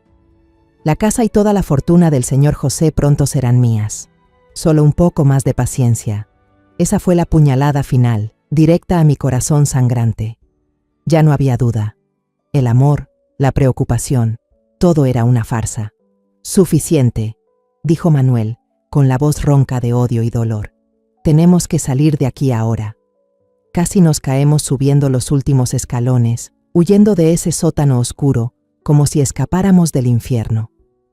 La casa y toda la fortuna del señor José pronto serán mías. Solo un poco más de paciencia. Esa fue la puñalada final, directa a mi corazón sangrante. Ya no había duda. El amor, la preocupación, todo era una farsa. Suficiente, dijo Manuel, con la voz ronca de odio y dolor. Tenemos que salir de aquí ahora. Casi nos caemos subiendo los últimos escalones, huyendo de ese sótano oscuro, como si escapáramos del infierno.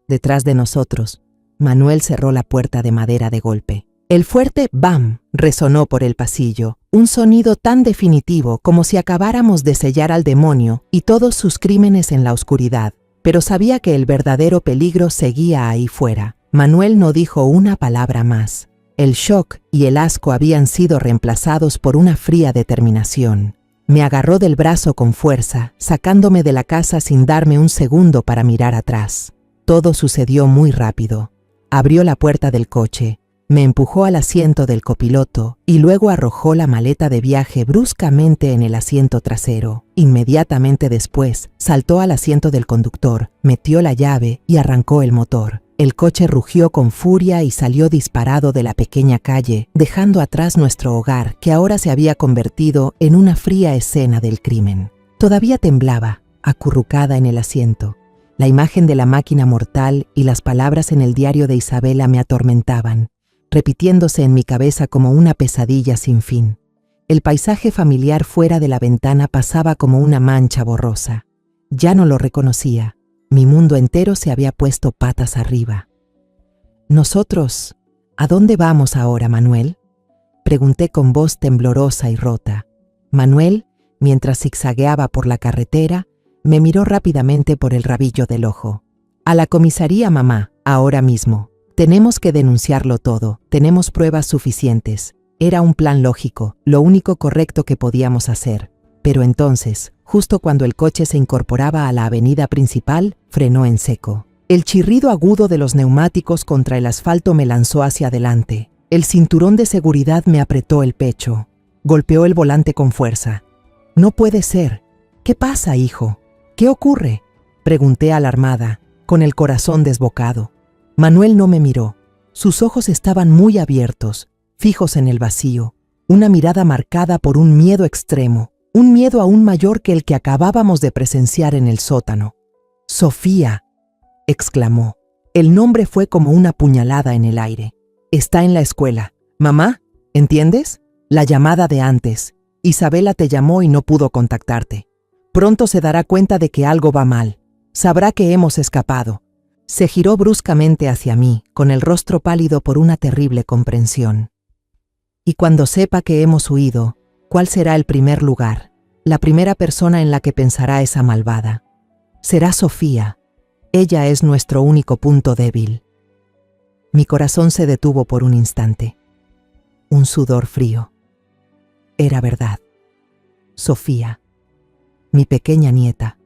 Detrás de nosotros, Manuel cerró la puerta de madera de golpe. El fuerte ¡bam! Resonó por el pasillo, un sonido tan definitivo como si acabáramos de sellar al demonio y todos sus crímenes en la oscuridad, pero sabía que el verdadero peligro seguía ahí fuera. Manuel no dijo una palabra más. El shock y el asco habían sido reemplazados por una fría determinación. Me agarró del brazo con fuerza, sacándome de la casa sin darme un segundo para mirar atrás. Todo sucedió muy rápido. Abrió la puerta del coche, me empujó al asiento del copiloto y luego arrojó la maleta de viaje bruscamente en el asiento trasero. Inmediatamente después, saltó al asiento del conductor, metió la llave y arrancó el motor. El coche rugió con furia y salió disparado de la pequeña calle, dejando atrás nuestro hogar, que ahora se había convertido en una fría escena del crimen. Todavía temblaba, acurrucada en el asiento. La imagen de la máquina mortal y las palabras en el diario de Isabela me atormentaban, repitiéndose en mi cabeza como una pesadilla sin fin. El paisaje familiar fuera de la ventana pasaba como una mancha borrosa. Ya no lo reconocía. Mi mundo entero se había puesto patas arriba. Nosotros, ¿a dónde vamos ahora, Manuel? Pregunté con voz temblorosa y rota. Manuel, mientras zigzagueaba por la carretera, me miró rápidamente por el rabillo del ojo. A la comisaría, mamá, ahora mismo. Tenemos que denunciarlo todo, tenemos pruebas suficientes. Era un plan lógico, lo único correcto que podíamos hacer. Pero entonces, justo cuando el coche se incorporaba a la avenida principal, frenó en seco. El chirrido agudo de los neumáticos contra el asfalto me lanzó hacia adelante. El cinturón de seguridad me apretó el pecho. Golpeó el volante con fuerza. No puede ser. ¿Qué pasa, hijo? ¿Qué ocurre? Pregunté alarmada, con el corazón desbocado. Manuel no me miró. Sus ojos estaban muy abiertos, fijos en el vacío, una mirada marcada por un miedo extremo, un miedo aún mayor que el que acabábamos de presenciar en el sótano. «Sofía», exclamó. El nombre fue como una puñalada en el aire. «Está en la escuela. Mamá, ¿entiendes? La llamada de antes. Isabela te llamó y no pudo contactarte. Pronto se dará cuenta de que algo va mal. Sabrá que hemos escapado». Se giró bruscamente hacia mí, con el rostro pálido por una terrible comprensión. «Y cuando sepa que hemos huido, ¿cuál será el primer lugar? La primera persona en la que pensará esa malvada. Será Sofía. Ella es nuestro único punto débil». Mi corazón se detuvo por un instante. Un sudor frío. Era verdad. Sofía, mi pequeña nieta.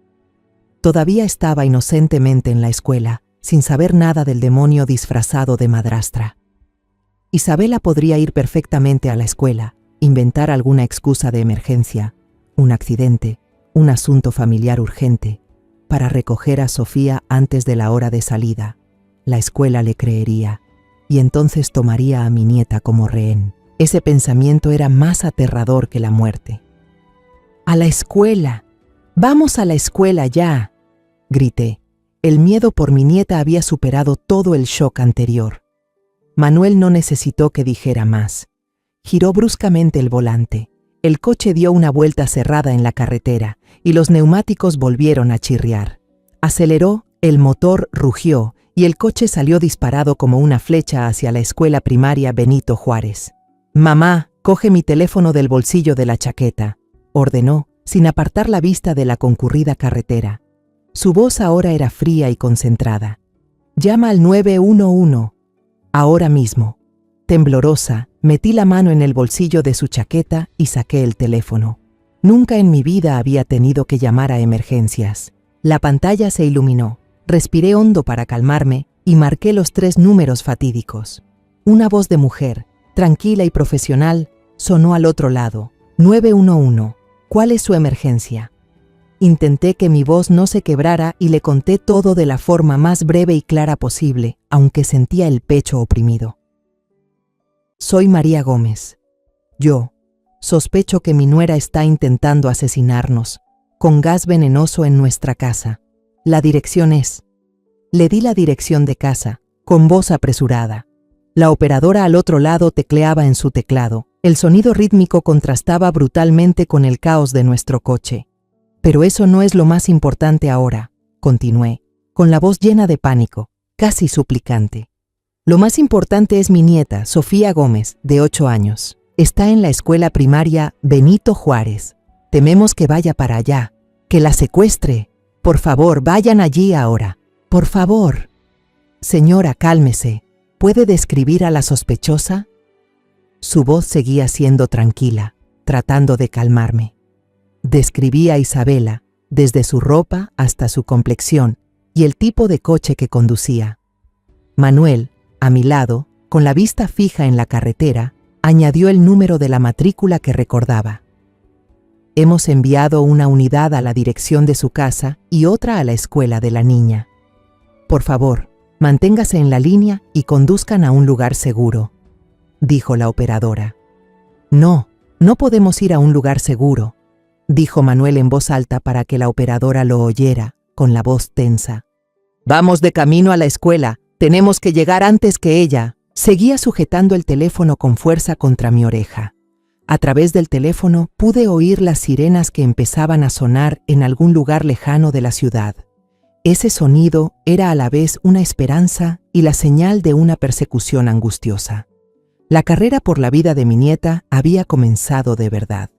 Todavía estaba inocentemente en la escuela, sin saber nada del demonio disfrazado de madrastra. Isabela podría ir perfectamente a la escuela, inventar alguna excusa de emergencia, un accidente, un asunto familiar urgente, para recoger a Sofía antes de la hora de salida. La escuela le creería, y entonces tomaría a mi nieta como rehén. Ese pensamiento era más aterrador que la muerte. ¡A la escuela! ¡Vamos a la escuela ya!, grité. El miedo por mi nieta había superado todo el shock anterior. Manuel no necesitó que dijera más. Giró bruscamente el volante. El coche dio una vuelta cerrada en la carretera y los neumáticos volvieron a chirriar. Aceleró, el motor rugió y el coche salió disparado como una flecha hacia la escuela primaria Benito Juárez. «Mamá, coge mi teléfono del bolsillo de la chaqueta», ordenó, sin apartar la vista de la concurrida carretera. Su voz ahora era fría y concentrada. «Llama al 911, ahora mismo». Temblorosa, metí la mano en el bolsillo de su chaqueta y saqué el teléfono. Nunca en mi vida había tenido que llamar a emergencias. La pantalla se iluminó. Respiré hondo para calmarme y marqué los 3 números fatídicos. Una voz de mujer, tranquila y profesional, sonó al otro lado. 911. ¿Cuál es su emergencia? Intenté que mi voz no se quebrara y le conté todo de la forma más breve y clara posible, aunque sentía el pecho oprimido. Soy María Gómez. Yo sospecho que mi nuera está intentando asesinarnos, con gas venenoso en nuestra casa. La dirección es... Le di la dirección de casa, con voz apresurada. La operadora al otro lado tecleaba en su teclado. El sonido rítmico contrastaba brutalmente con el caos de nuestro coche. Pero eso no es lo más importante ahora, continué, con la voz llena de pánico, casi suplicante. Lo más importante es mi nieta, Sofía Gómez, de 8 años. Está en la escuela primaria Benito Juárez. Tememos que vaya para allá, que la secuestre. Por favor, vayan allí ahora. Por favor. Señora, cálmese. ¿Puede describir a la sospechosa? Su voz seguía siendo tranquila, tratando de calmarme. Describí a Isabela, desde su ropa hasta su complexión y el tipo de coche que conducía. Manuel, a mi lado, con la vista fija en la carretera, añadió el número de la matrícula que recordaba. Hemos enviado una unidad a la dirección de su casa y otra a la escuela de la niña. Por favor, manténgase en la línea y conduzcan a un lugar seguro, dijo la operadora. No, no podemos ir a un lugar seguro, dijo Manuel en voz alta para que la operadora lo oyera, con la voz tensa. Vamos de camino a la escuela. Tenemos que llegar antes que ella. Seguía sujetando el teléfono con fuerza contra mi oreja. A través del teléfono pude oír las sirenas que empezaban a sonar en algún lugar lejano de la ciudad. Ese sonido era a la vez una esperanza y la señal de una persecución angustiosa. La carrera por la vida de mi nieta había comenzado de verdad.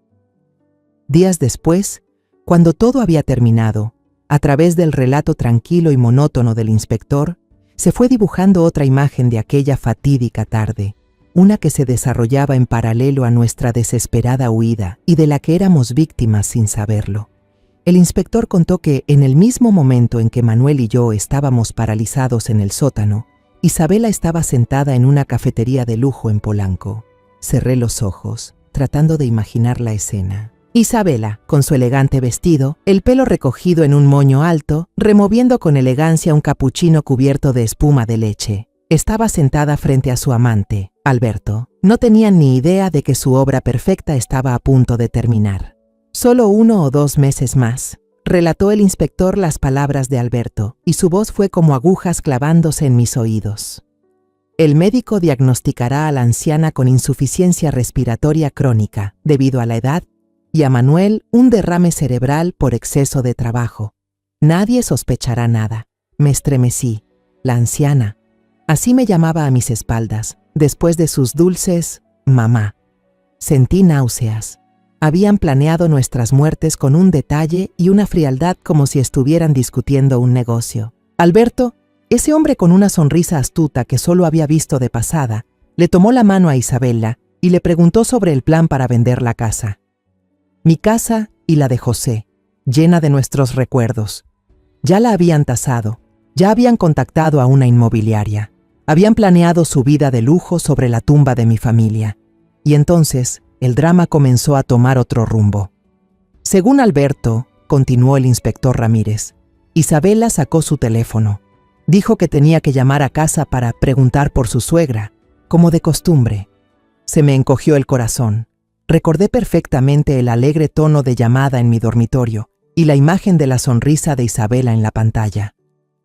Días después, cuando todo había terminado, a través del relato tranquilo y monótono del inspector, se fue dibujando otra imagen de aquella fatídica tarde, una que se desarrollaba en paralelo a nuestra desesperada huida y de la que éramos víctimas sin saberlo. El inspector contó que, en el mismo momento en que Manuel y yo estábamos paralizados en el sótano, Isabela estaba sentada en una cafetería de lujo en Polanco. Cerré los ojos, tratando de imaginar la escena. Isabela, con su elegante vestido, el pelo recogido en un moño alto, removiendo con elegancia un capuchino cubierto de espuma de leche. Estaba sentada frente a su amante, Alberto. No tenían ni idea de que su obra perfecta estaba a punto de terminar. Solo 1 o 2 meses más, relató el inspector las palabras de Alberto, y su voz fue como agujas clavándose en mis oídos. El médico diagnosticará a la anciana con insuficiencia respiratoria crónica, debido a la edad, y a Manuel un derrame cerebral por exceso de trabajo. Nadie sospechará nada. Me estremecí. La anciana. Así me llamaba a mis espaldas, después de sus dulces «mamá». Sentí náuseas. Habían planeado nuestras muertes con un detalle y una frialdad como si estuvieran discutiendo un negocio. Alberto, ese hombre con una sonrisa astuta que solo había visto de pasada, le tomó la mano a Isabela y le preguntó sobre el plan para vender la casa. Mi casa y la de José, llena de nuestros recuerdos. Ya la habían tasado, ya habían contactado a una inmobiliaria, habían planeado su vida de lujo sobre la tumba de mi familia. Y entonces el drama comenzó a tomar otro rumbo. Según Alberto, continuó el inspector Ramírez, Isabela sacó su teléfono. Dijo que tenía que llamar a casa para preguntar por su suegra, como de costumbre. Se me encogió el corazón. Recordé perfectamente el alegre tono de llamada en mi dormitorio y la imagen de la sonrisa de Isabela en la pantalla.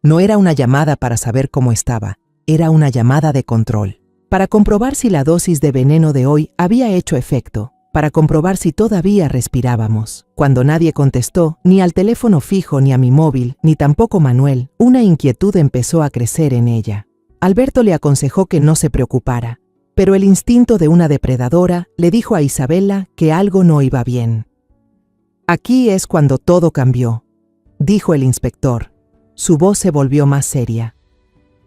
No era una llamada para saber cómo estaba, era una llamada de control, para comprobar si la dosis de veneno de hoy había hecho efecto, para comprobar si todavía respirábamos. Cuando nadie contestó, ni al teléfono fijo, ni a mi móvil, ni tampoco Manuel, una inquietud empezó a crecer en ella. Alberto le aconsejó que no se preocupara, pero el instinto de una depredadora le dijo a Isabela que algo no iba bien. Aquí es cuando todo cambió, dijo el inspector. Su voz se volvió más seria.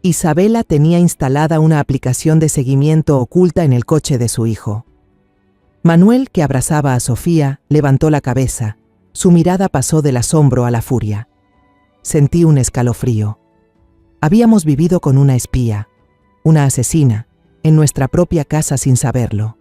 Isabela tenía instalada una aplicación de seguimiento oculta en el coche de su hijo. Manuel, que abrazaba a Sofía, levantó la cabeza. Su mirada pasó del asombro a la furia. Sentí un escalofrío. Habíamos vivido con una espía, una asesina, en nuestra propia casa sin saberlo.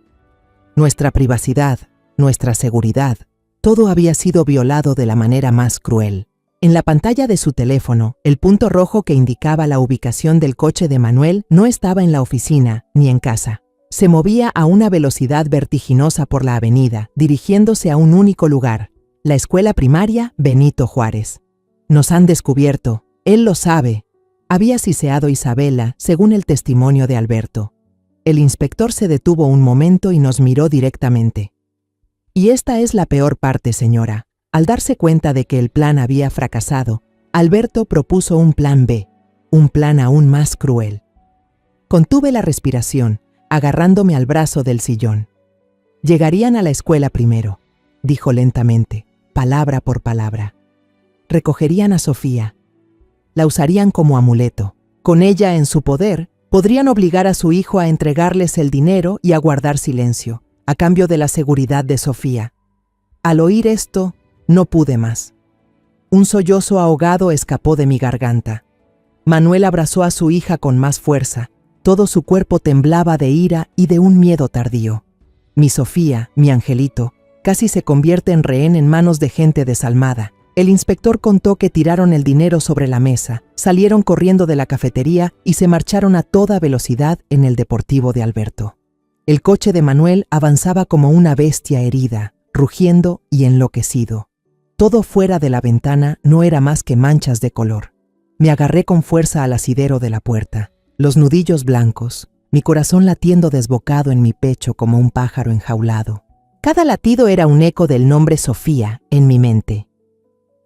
Nuestra privacidad, nuestra seguridad, todo había sido violado de la manera más cruel. En la pantalla de su teléfono, el punto rojo que indicaba la ubicación del coche de Manuel no estaba en la oficina ni en casa. Se movía a una velocidad vertiginosa por la avenida, dirigiéndose a un único lugar, la escuela primaria Benito Juárez. Nos han descubierto, él lo sabe, había siseado Isabela, según el testimonio de Alberto. El inspector se detuvo un momento y nos miró directamente. Y esta es la peor parte, señora. Al darse cuenta de que el plan había fracasado, Alberto propuso un plan B, un plan aún más cruel. Contuve la respiración, agarrándome al brazo del sillón. Llegarían a la escuela primero, dijo lentamente, palabra por palabra. Recogerían a Sofía. La usarían como amuleto. Con ella en su poder, podrían obligar a su hijo a entregarles el dinero y a guardar silencio, a cambio de la seguridad de Sofía. Al oír esto, no pude más. Un sollozo ahogado escapó de mi garganta. Manuel abrazó a su hija con más fuerza. Todo su cuerpo temblaba de ira y de un miedo tardío. Mi Sofía, mi angelito, casi se convierte en rehén en manos de gente desalmada. El inspector contó que tiraron el dinero sobre la mesa, salieron corriendo de la cafetería y se marcharon a toda velocidad en el deportivo de Alberto. El coche de Manuel avanzaba como una bestia herida, rugiendo y enloquecido. Todo fuera de la ventana no era más que manchas de color. Me agarré con fuerza al asidero de la puerta, los nudillos blancos, mi corazón latiendo desbocado en mi pecho como un pájaro enjaulado. Cada latido era un eco del nombre Sofía en mi mente.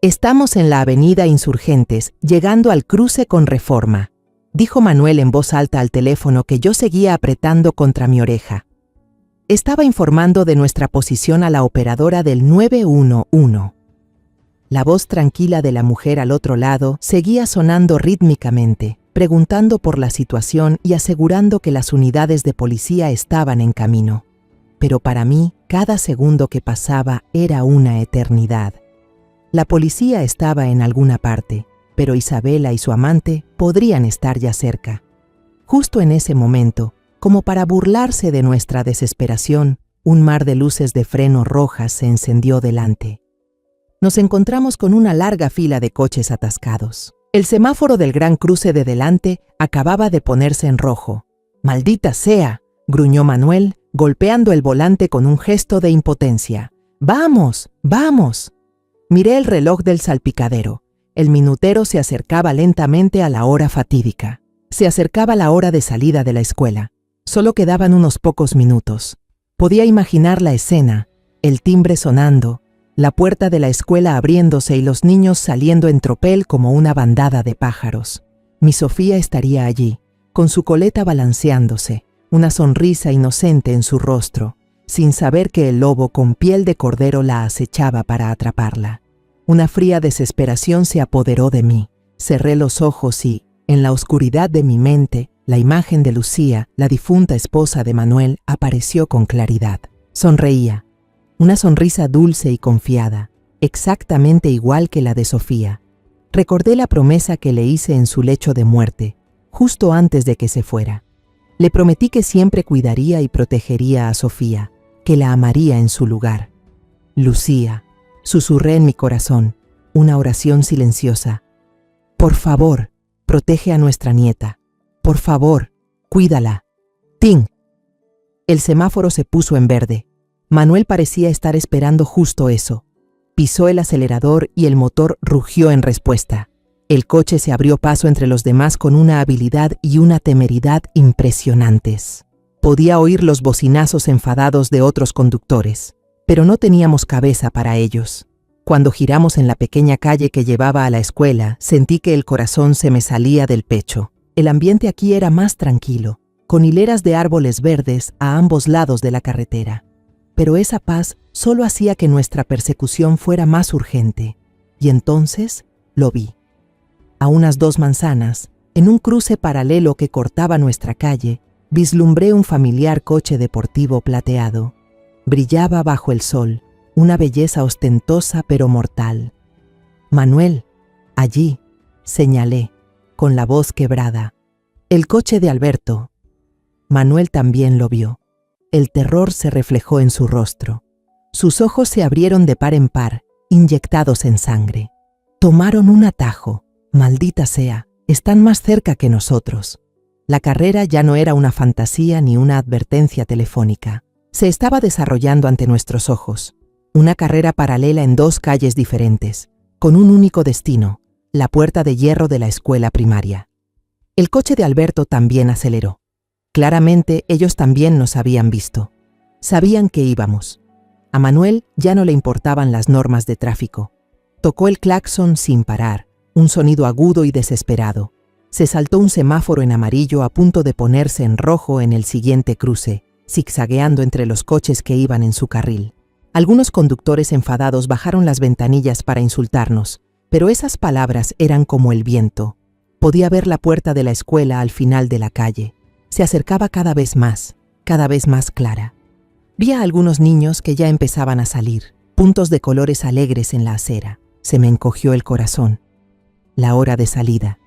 Estamos en la avenida Insurgentes, llegando al cruce con Reforma, dijo Manuel en voz alta al teléfono que yo seguía apretando contra mi oreja. Estaba informando de nuestra posición a la operadora del 911. La voz tranquila de la mujer al otro lado seguía sonando rítmicamente, preguntando por la situación y asegurando que las unidades de policía estaban en camino. Pero para mí, cada segundo que pasaba era una eternidad. La policía estaba en alguna parte, pero Isabela y su amante podrían estar ya cerca. Justo en ese momento, como para burlarse de nuestra desesperación, un mar de luces de freno rojas se encendió delante. Nos encontramos con una larga fila de coches atascados. El semáforo del gran cruce de delante acababa de ponerse en rojo. «¡Maldita sea!», gruñó Manuel, golpeando el volante con un gesto de impotencia. «¡Vamos! ¡Vamos!». Miré el reloj del salpicadero. El minutero se acercaba lentamente a la hora fatídica. Se acercaba la hora de salida de la escuela. Solo quedaban unos pocos minutos. Podía imaginar la escena, el timbre sonando, la puerta de la escuela abriéndose y los niños saliendo en tropel como una bandada de pájaros. Mi Sofía estaría allí, con su coleta balanceándose, una sonrisa inocente en su rostro, sin saber que el lobo con piel de cordero la acechaba para atraparla. Una fría desesperación se apoderó de mí. Cerré los ojos y, en la oscuridad de mi mente, La imagen de Lucía, la difunta esposa de Manuel, apareció con claridad. Sonreía, una sonrisa dulce y confiada, exactamente igual que la de Sofía. Recordé la promesa que le hice en su lecho de muerte, justo antes de que se fuera. Le prometí que siempre cuidaría y protegería a Sofía, que la amaría en su lugar. Lucía, susurré en mi corazón, una oración silenciosa. Por favor, protege a nuestra nieta. Por favor, cuídala. ¡Ting! El semáforo se puso en verde. Manuel parecía estar esperando justo eso. Pisó el acelerador y el motor rugió en respuesta. El coche se abrió paso entre los demás con una habilidad y una temeridad impresionantes. Podía oír los bocinazos enfadados de otros conductores, pero no teníamos cabeza para ellos. Cuando giramos en la pequeña calle que llevaba a la escuela, sentí que el corazón se me salía del pecho. El ambiente aquí era más tranquilo, con hileras de árboles verdes a ambos lados de la carretera. Pero esa paz solo hacía que nuestra persecución fuera más urgente. Y entonces lo vi. A unas 2 manzanas, en un cruce paralelo que cortaba nuestra calle, vislumbré un familiar coche deportivo plateado. Brillaba bajo el sol, una belleza ostentosa pero mortal. Manuel, allí, señalé, con la voz quebrada. El coche de Alberto. Manuel también lo vio. El terror se reflejó en su rostro. Sus ojos se abrieron de par en par, inyectados en sangre. Tomaron un atajo. Maldita sea, están más cerca que nosotros. La carrera ya no era una fantasía ni una advertencia telefónica. Se estaba desarrollando ante nuestros ojos. Una carrera paralela en 2 calles diferentes, con un único destino, la puerta de hierro de la escuela primaria. El coche de Alberto también aceleró. Claramente ellos también nos habían visto. Sabían que íbamos. A Manuel ya no le importaban las normas de tráfico. Tocó el claxon sin parar, un sonido agudo y desesperado. Se saltó un semáforo en amarillo a punto de ponerse en rojo en el siguiente cruce, zigzagueando entre los coches que iban en su carril. Algunos conductores enfadados bajaron las ventanillas para insultarnos, pero esas palabras eran como el viento. Podía ver la puerta de la escuela al final de la calle. Se acercaba cada vez más clara. Vi a algunos niños que ya empezaban a salir, puntos de colores alegres en la acera. Se me encogió el corazón. La hora de salida.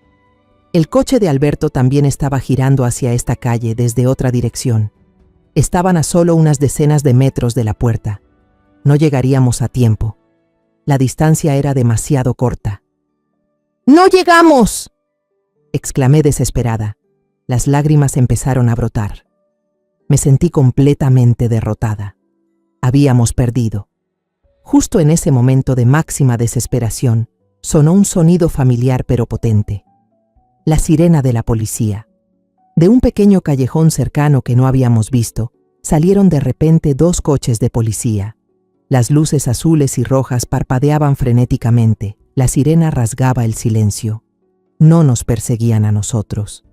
El coche de Alberto también estaba girando hacia esta calle desde otra dirección. Estaban a solo unas decenas de metros de la puerta. No llegaríamos a tiempo. La distancia era demasiado corta. ¡No llegamos!, exclamé desesperada. Las lágrimas empezaron a brotar. Me sentí completamente derrotada. Habíamos perdido. Justo en ese momento de máxima desesperación, sonó un sonido familiar pero potente. La sirena de la policía. De un pequeño callejón cercano que no habíamos visto, salieron de repente 2 coches de policía. Las luces azules y rojas parpadeaban frenéticamente. La sirena rasgaba el silencio. No nos perseguían a nosotros.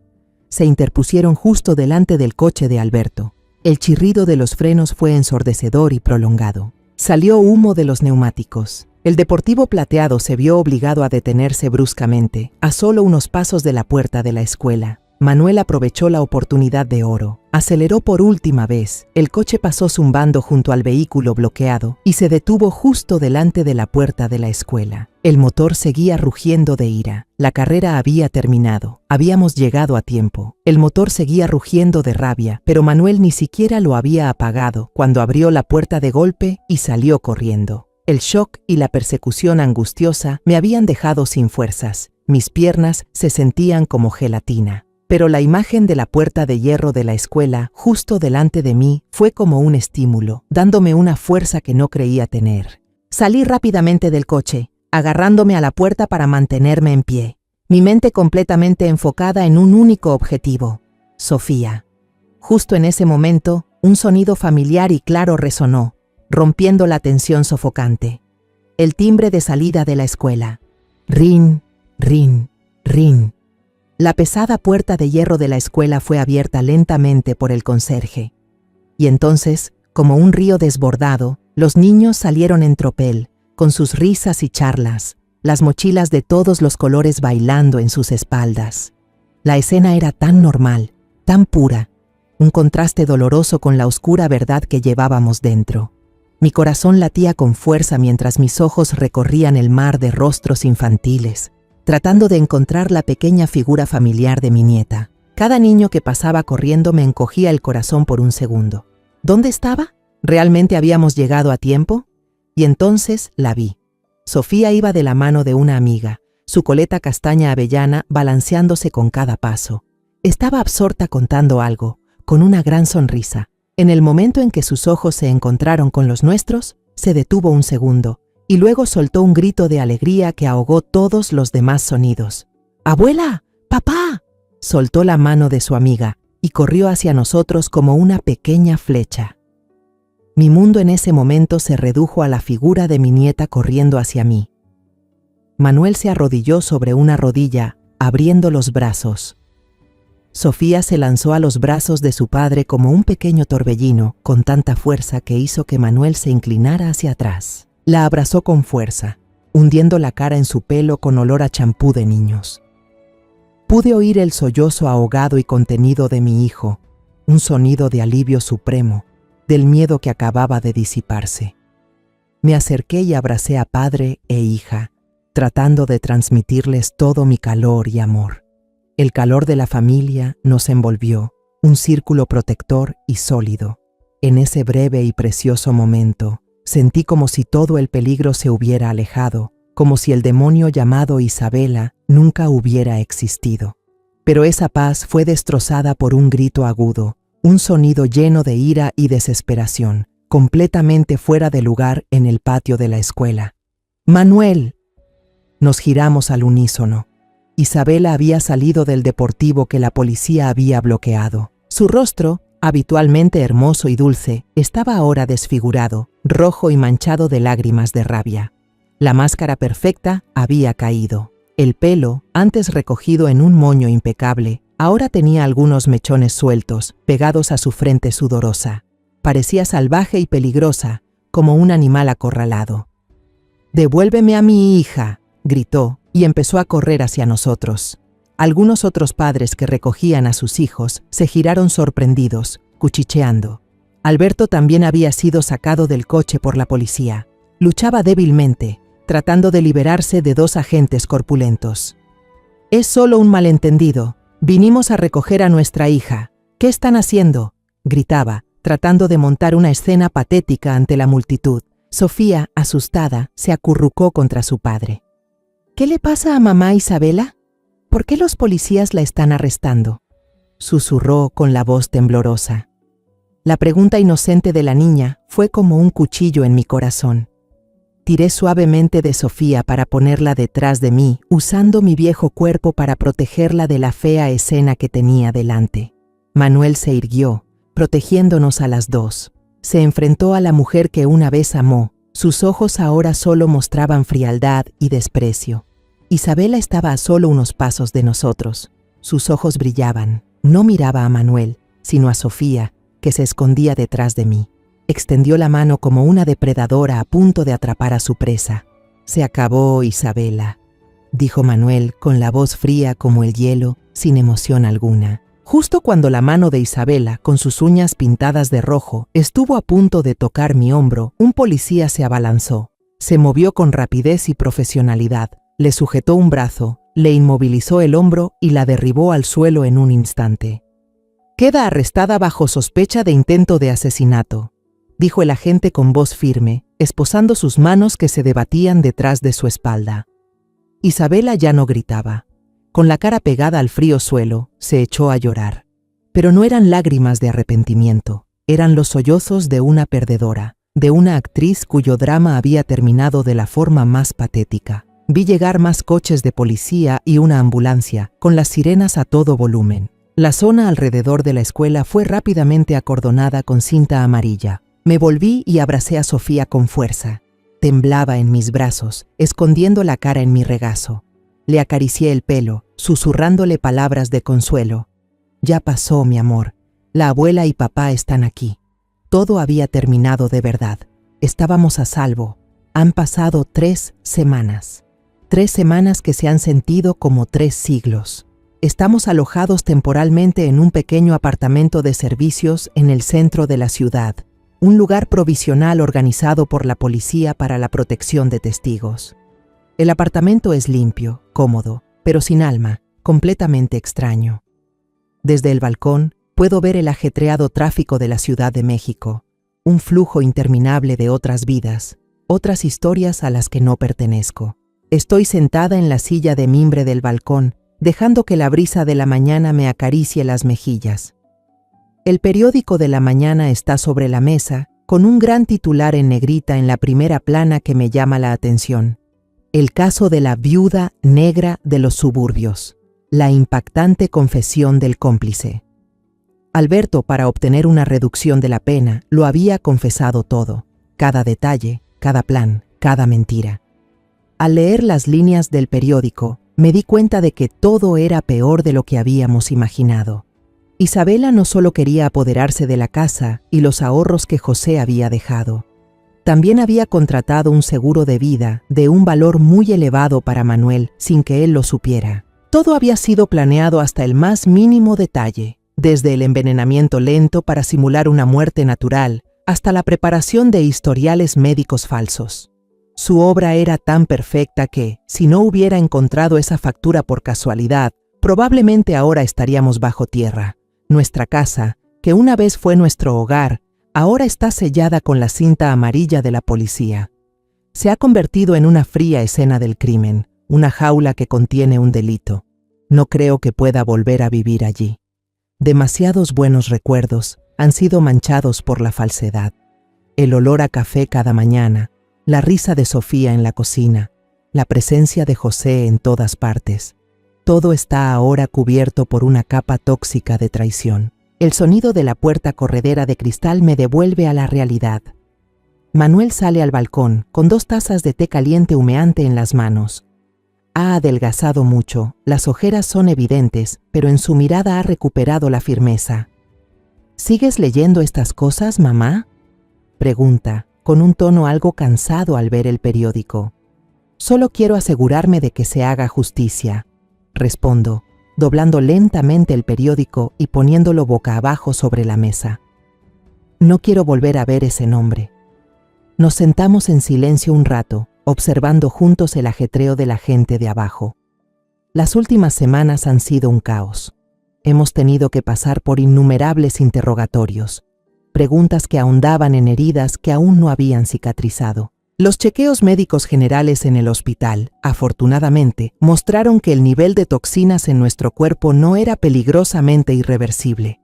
Se interpusieron justo delante del coche de Alberto. El chirrido de los frenos fue ensordecedor y prolongado. Salió humo de los neumáticos. El deportivo plateado se vio obligado a detenerse bruscamente, a solo unos pasos de la puerta de la escuela. Manuel aprovechó la oportunidad de oro. Aceleró por última vez. El coche pasó zumbando junto al vehículo bloqueado y se detuvo justo delante de la puerta de la escuela. El motor seguía rugiendo de ira. La carrera había terminado. Habíamos llegado a tiempo. El motor seguía rugiendo de rabia, pero Manuel ni siquiera lo había apagado cuando abrió la puerta de golpe y salió corriendo. El shock y la persecución angustiosa me habían dejado sin fuerzas. Mis piernas se sentían como gelatina. Pero la imagen de la puerta de hierro de la escuela, justo delante de mí, fue como un estímulo, dándome una fuerza que no creía tener. Salí rápidamente del coche, agarrándome a la puerta para mantenerme en pie, mi mente completamente enfocada en un único objetivo: Sofía. Justo en ese momento, un sonido familiar y claro resonó, rompiendo la tensión sofocante. El timbre de salida de la escuela. Rin, rin, rin. La pesada puerta de hierro de la escuela fue abierta lentamente por el conserje. Y entonces, como un río desbordado, los niños salieron en tropel, con sus risas y charlas, las mochilas de todos los colores bailando en sus espaldas. La escena era tan normal, tan pura, un contraste doloroso con la oscura verdad que llevábamos dentro. Mi corazón latía con fuerza mientras mis ojos recorrían el mar de rostros infantiles, tratando de encontrar la pequeña figura familiar de mi nieta. Cada niño que pasaba corriendo me encogía el corazón por un segundo. ¿Dónde estaba? ¿Realmente habíamos llegado a tiempo? Y entonces la vi. Sofía iba de la mano de una amiga, su coleta castaña avellana balanceándose con cada paso. Estaba absorta contando algo, con una gran sonrisa. En el momento en que sus ojos se encontraron con los nuestros, se detuvo un segundo, y luego soltó un grito de alegría que ahogó todos los demás sonidos. ¡Abuela! ¡Papá! Soltó la mano de su amiga y corrió hacia nosotros como una pequeña flecha. Mi mundo en ese momento se redujo a la figura de mi nieta corriendo hacia mí. Manuel se arrodilló sobre una rodilla, abriendo los brazos. Sofía se lanzó a los brazos de su padre como un pequeño torbellino, con tanta fuerza que hizo que Manuel se inclinara hacia atrás. La abrazó con fuerza, hundiendo la cara en su pelo con olor a champú de niños. Pude oír el sollozo ahogado y contenido de mi hijo, un sonido de alivio supremo, del miedo que acababa de disiparse. Me acerqué y abracé a padre e hija, tratando de transmitirles todo mi calor y amor. El calor de la familia nos envolvió, un círculo protector y sólido. En ese breve y precioso momento, sentí como si todo el peligro se hubiera alejado, como si el demonio llamado Isabela nunca hubiera existido. Pero esa paz fue destrozada por un grito agudo, un sonido lleno de ira y desesperación, completamente fuera de lugar en el patio de la escuela. ¡Manuel! Nos giramos al unísono. Isabela había salido del deportivo que la policía había bloqueado. Su rostro, habitualmente hermoso y dulce, estaba ahora desfigurado, rojo y manchado de lágrimas de rabia. La máscara perfecta había caído. El pelo, antes recogido en un moño impecable, ahora tenía algunos mechones sueltos, pegados a su frente sudorosa. Parecía salvaje y peligrosa, como un animal acorralado. «¡Devuélveme a mi hija!», gritó, y empezó a correr hacia nosotros. Algunos otros padres que recogían a sus hijos se giraron sorprendidos, cuchicheando. Alberto también había sido sacado del coche por la policía. Luchaba débilmente, tratando de liberarse de dos agentes corpulentos. «Es solo un malentendido. Vinimos a recoger a nuestra hija. ¿Qué están haciendo?», gritaba, tratando de montar una escena patética ante la multitud. Sofía, asustada, se acurrucó contra su padre. «¿Qué le pasa a mamá Isabela? ¿Por qué los policías la están arrestando?», susurró con la voz temblorosa. La pregunta inocente de la niña fue como un cuchillo en mi corazón. Tiré suavemente de Sofía para ponerla detrás de mí, usando mi viejo cuerpo para protegerla de la fea escena que tenía delante. Manuel se irguió, protegiéndonos a las dos. Se enfrentó a la mujer que una vez amó. Sus ojos ahora solo mostraban frialdad y desprecio. Isabela estaba a solo unos pasos de nosotros. Sus ojos brillaban. No miraba a Manuel, sino a Sofía, que se escondía detrás de mí. Extendió la mano como una depredadora a punto de atrapar a su presa. «Se acabó, Isabela», dijo Manuel con la voz fría como el hielo, sin emoción alguna. Justo cuando la mano de Isabela, con sus uñas pintadas de rojo, estuvo a punto de tocar mi hombro, un policía se abalanzó. Se movió con rapidez y profesionalidad. Le sujetó un brazo, le inmovilizó el hombro y la derribó al suelo en un instante. «Queda arrestada bajo sospecha de intento de asesinato», dijo el agente con voz firme, esposando sus manos que se debatían detrás de su espalda. Isabela ya no gritaba. Con la cara pegada al frío suelo, se echó a llorar. Pero no eran lágrimas de arrepentimiento, eran los sollozos de una perdedora, de una actriz cuyo drama había terminado de la forma más patética. Vi llegar más coches de policía y una ambulancia, con las sirenas a todo volumen. La zona alrededor de la escuela fue rápidamente acordonada con cinta amarilla. Me volví y abracé a Sofía con fuerza. Temblaba en mis brazos, escondiendo la cara en mi regazo. Le acaricié el pelo, susurrándole palabras de consuelo. «Ya pasó, mi amor. La abuela y papá están aquí». Todo había terminado de verdad. Estábamos a salvo. Han pasado 3 semanas. 3 semanas que se han sentido como 3 siglos. Estamos alojados temporalmente en un pequeño apartamento de servicios en el centro de la ciudad, un lugar provisional organizado por la policía para la protección de testigos. El apartamento es limpio, cómodo, pero sin alma, completamente extraño. Desde el balcón puedo ver el ajetreado tráfico de la Ciudad de México, un flujo interminable de otras vidas, otras historias a las que no pertenezco. Estoy sentada en la silla de mimbre del balcón, dejando que la brisa de la mañana me acaricie las mejillas. El periódico de la mañana está sobre la mesa, con un gran titular en negrita en la primera plana que me llama la atención. El caso de la viuda negra de los suburbios. La impactante confesión del cómplice. Alberto, para obtener una reducción de la pena, lo había confesado todo, cada detalle, cada plan, cada mentira. Al leer las líneas del periódico, me di cuenta de que todo era peor de lo que habíamos imaginado. Isabela no solo quería apoderarse de la casa y los ahorros que José había dejado, también había contratado un seguro de vida de un valor muy elevado para Manuel sin que él lo supiera. Todo había sido planeado hasta el más mínimo detalle, desde el envenenamiento lento para simular una muerte natural hasta la preparación de historiales médicos falsos. Su obra era tan perfecta que, si no hubiera encontrado esa factura por casualidad, probablemente ahora estaríamos bajo tierra. Nuestra casa, que una vez fue nuestro hogar, ahora está sellada con la cinta amarilla de la policía. Se ha convertido en una fría escena del crimen, una jaula que contiene un delito. No creo que pueda volver a vivir allí. Demasiados buenos recuerdos han sido manchados por la falsedad. El olor a café cada mañana, la risa de Sofía en la cocina, la presencia de José en todas partes. Todo está ahora cubierto por una capa tóxica de traición. El sonido de la puerta corredera de cristal me devuelve a la realidad. Manuel sale al balcón con 2 tazas de té caliente humeante en las manos. Ha adelgazado mucho, las ojeras son evidentes, pero en su mirada ha recuperado la firmeza. ¿Sigues leyendo estas cosas, mamá?, pregunta, con un tono algo cansado al ver el periódico. Solo quiero asegurarme de que se haga justicia, respondo, doblando lentamente el periódico y poniéndolo boca abajo sobre la mesa. No quiero volver a ver ese nombre. Nos sentamos en silencio un rato, observando juntos el ajetreo de la gente de abajo. Las últimas semanas han sido un caos. Hemos tenido que pasar por innumerables interrogatorios, preguntas que ahondaban en heridas que aún no habían cicatrizado. Los chequeos médicos generales en el hospital, afortunadamente, mostraron que el nivel de toxinas en nuestro cuerpo no era peligrosamente irreversible.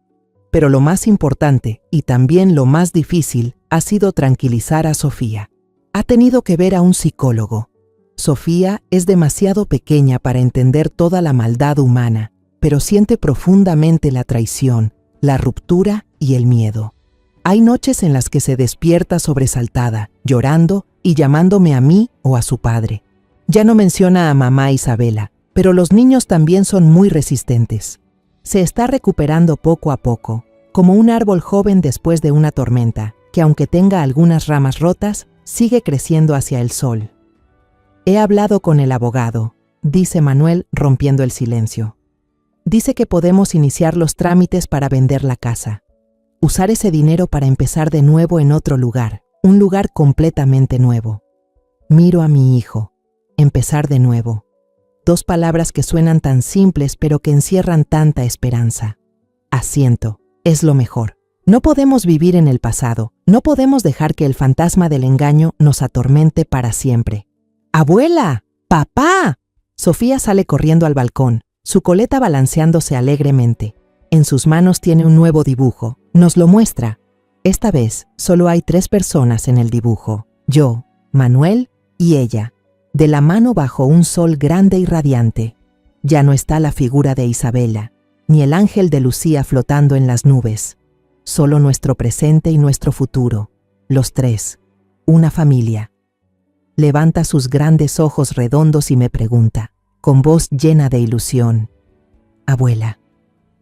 Pero lo más importante, y también lo más difícil, ha sido tranquilizar a Sofía. Ha tenido que ver a un psicólogo. Sofía es demasiado pequeña para entender toda la maldad humana, pero siente profundamente la traición, la ruptura y el miedo. Hay noches en las que se despierta sobresaltada, llorando y llamándome a mí o a su padre. Ya no menciona a mamá Isabela, pero los niños también son muy resistentes. Se está recuperando poco a poco, como un árbol joven después de una tormenta, que aunque tenga algunas ramas rotas, sigue creciendo hacia el sol. He hablado con el abogado, dice Manuel rompiendo el silencio. Dice que podemos iniciar los trámites para vender la casa. Usar ese dinero para empezar de nuevo en otro lugar, un lugar completamente nuevo. Miro a mi hijo. Empezar de nuevo. 2 palabras que suenan tan simples pero que encierran tanta esperanza. Asiento. Es lo mejor. No podemos vivir en el pasado. No podemos dejar que el fantasma del engaño nos atormente para siempre. ¡Abuela! ¡Papá! Sofía sale corriendo al balcón, su coleta balanceándose alegremente. En sus manos tiene un nuevo dibujo. Nos lo muestra. Esta vez solo hay 3 personas en el dibujo. Yo, Manuel y ella, de la mano bajo un sol grande y radiante. Ya no está la figura de Isabela, ni el ángel de Lucía flotando en las nubes. Solo nuestro presente y nuestro futuro. Los 3. Una familia. Levanta sus grandes ojos redondos y me pregunta, con voz llena de ilusión: Abuela,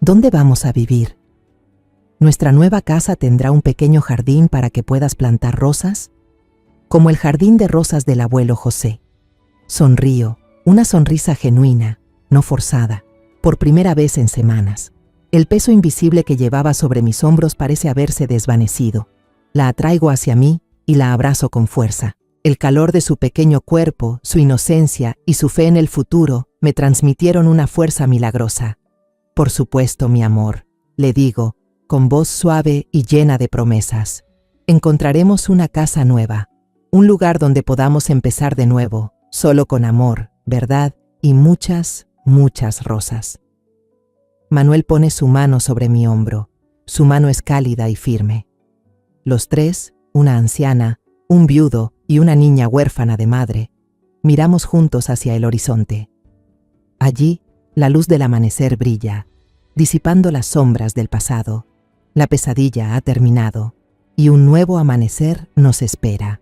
¿dónde vamos a vivir? ¿Nuestra nueva casa tendrá un pequeño jardín para que puedas plantar rosas? Como el jardín de rosas del abuelo José. Sonrío, una sonrisa genuina, no forzada. por primera vez en semanas. El peso invisible que llevaba sobre mis hombros parece haberse desvanecido. La atraigo hacia mí y la abrazo con fuerza. El calor de su pequeño cuerpo, su inocencia y su fe en el futuro me transmitieron una fuerza milagrosa. Por supuesto, mi amor, le digo, con voz suave y llena de promesas. Encontraremos una casa nueva, un lugar donde podamos empezar de nuevo, solo con amor, verdad y muchas, muchas rosas. Manuel pone su mano sobre mi hombro. Su mano es cálida y firme. Los tres, una anciana, un viudo y una niña huérfana de madre, miramos juntos hacia el horizonte. Allí, la luz del amanecer brilla, disipando las sombras del pasado. La pesadilla ha terminado y un nuevo amanecer nos espera.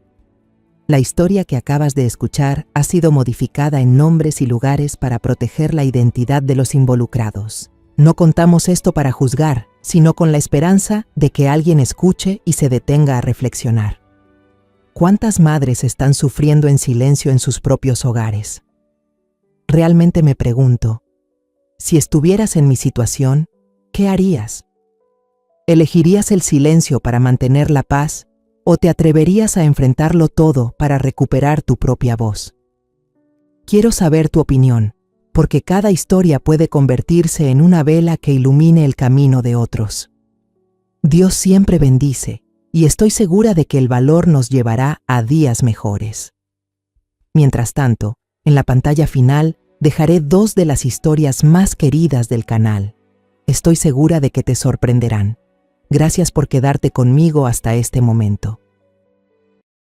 La historia que acabas de escuchar ha sido modificada en nombres y lugares para proteger la identidad de los involucrados. No contamos esto para juzgar, sino con la esperanza de que alguien escuche y se detenga a reflexionar. ¿Cuántas madres están sufriendo en silencio en sus propios hogares? Realmente me pregunto, si estuvieras en mi situación, ¿qué harías? ¿Elegirías el silencio para mantener la paz o te atreverías a enfrentarlo todo para recuperar tu propia voz? Quiero saber tu opinión, porque cada historia puede convertirse en una vela que ilumine el camino de otros. Dios siempre bendice, y estoy segura de que el valor nos llevará a días mejores. Mientras tanto, en la pantalla final dejaré 2 de las historias más queridas del canal. Estoy segura de que te sorprenderán. Gracias por quedarte conmigo hasta este momento.